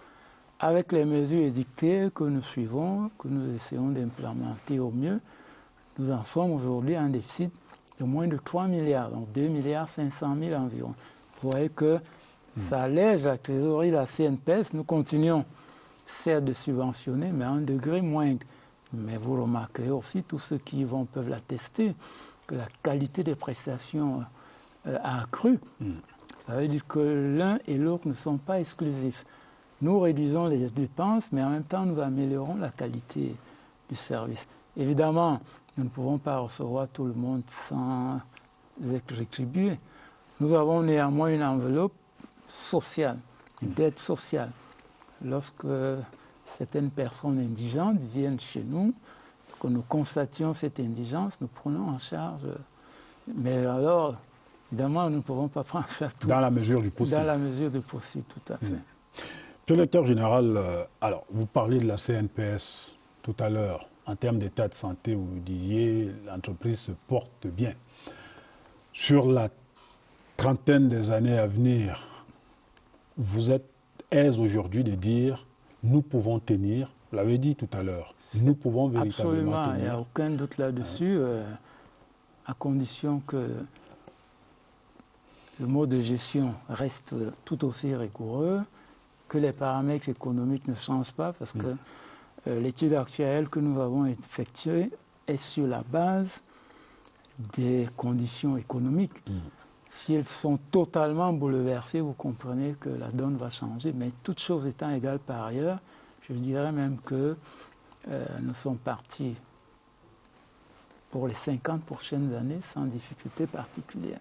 Avec les mesures édictées que nous suivons, que nous essayons d'implémenter au mieux, nous en sommes aujourd'hui à un déficit de moins de 3 milliards, donc 2 milliards 500 000 environ. Vous voyez que ça allège la trésorerie de la CNPS. Nous continuons, certes, de subventionner, mais à un degré moindre. Mais vous remarquerez aussi, tous ceux qui y vont peuvent l'attester, que la qualité des prestations a accru. Ça veut dire que l'un et l'autre ne sont pas exclusifs. Nous réduisons les dépenses, mais en même temps, nous améliorons la qualité du service. Évidemment, nous ne pouvons pas recevoir tout le monde sans être rétribués. Nous avons néanmoins une enveloppe sociale, d'aide sociale. Lorsque certaines personnes indigentes viennent chez nous, que nous constations cette indigence, nous prenons en charge. Mais alors, évidemment, nous ne pouvons pas faire tout. Dans la mesure du possible. Dans la mesure du possible, tout à fait. Monsieur le directeur général, alors, vous parliez de la CNPS tout à l'heure. En termes d'état de santé, vous disiez l'entreprise se porte bien. Sur la trentaine des années à venir, vous êtes aise aujourd'hui de dire nous pouvons tenir, vous l'avez dit tout à l'heure, nous pouvons véritablement absolument, tenir. Il n'y a aucun doute là-dessus, à condition que le mode de gestion reste tout aussi rigoureux, que les paramètres économiques ne changent pas, parce que l'étude actuelle que nous avons effectuée est sur la base des conditions économiques. Si elles sont totalement bouleversées, vous comprenez que la donne va changer. Mais toutes choses étant égales par ailleurs, je dirais même que nous sommes partis pour les 50 prochaines années sans difficulté particulière.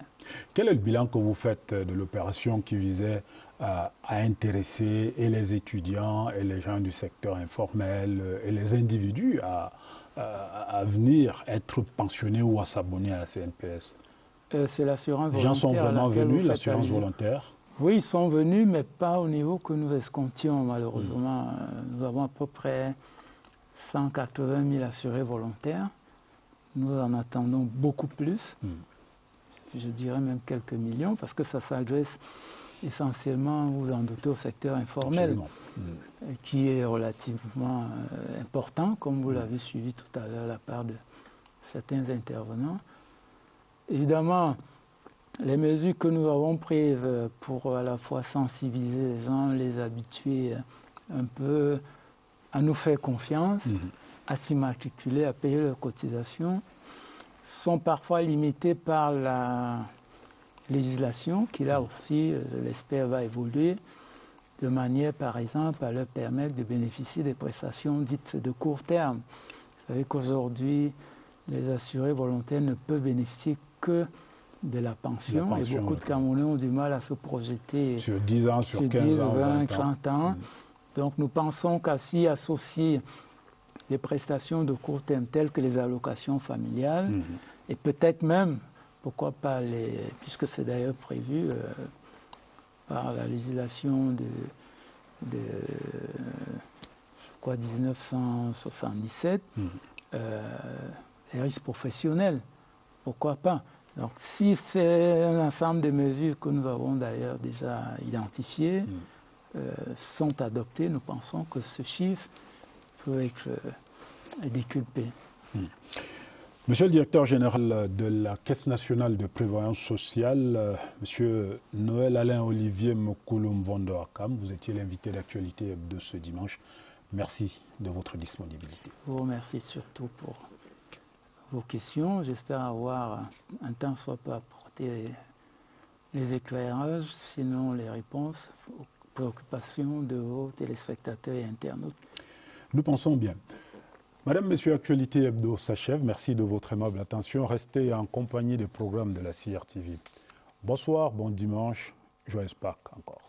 Quel est le bilan que vous faites de l'opération qui visait à intéresser et les étudiants et les gens du secteur informel et les individus à venir être pensionnés ou à s'abonner à la CNPS? C'est l'assurance volontaire. Les gens sont vraiment venus, l'assurance volontaire? Oui, ils sont venus, mais pas au niveau que nous escomptions, malheureusement. Nous avons à peu près 180 000 assurés volontaires. Nous en attendons beaucoup plus. Je dirais même quelques millions, parce que ça s'adresse essentiellement, vous en doutez, au secteur informel, qui est relativement important, comme vous l'avez suivi tout à l'heure de la part de certains intervenants. Évidemment, les mesures que nous avons prises pour à la fois sensibiliser les gens, les habituer un peu à nous faire confiance, à s'immatriculer, à payer leurs cotisations, sont parfois limitées par la législation qui, là aussi, je l'espère, va évoluer de manière, par exemple, à leur permettre de bénéficier des prestations dites de court terme. Vous savez qu'aujourd'hui, les assurés volontaires ne peuvent bénéficier que de la pension, et beaucoup de Camerounais ont du mal à se projeter sur 10 ans, sur 15 ans, 20, 30 ans. Donc nous pensons qu'à s'y associer des prestations de court terme telles que les allocations familiales, et peut-être même, pourquoi pas, puisque c'est d'ailleurs prévu par la législation de 1977, les risques professionnels, pourquoi pas. Donc si c'est un ensemble de mesures que nous avons d'ailleurs déjà identifiées, sont adoptées, nous pensons que ce chiffre peut être décuplé. Monsieur le directeur général de la Caisse nationale de prévoyance sociale, Monsieur Noël Alain Olivier Mokouloum Vondoakam, vous étiez l'invité d'actualité de ce dimanche. Merci de votre disponibilité. Je vous remercie surtout pour vos questions. J'espère avoir un temps soit peu apporté les éclairages, sinon les réponses aux préoccupations de vos téléspectateurs et internautes. Nous pensons bien. Madame, Monsieur, Actualité Hebdo s'achève. Merci de votre aimable attention. Restez en compagnie des programmes de la CRTV. Bonsoir, bon dimanche, joyeuse Pâques encore.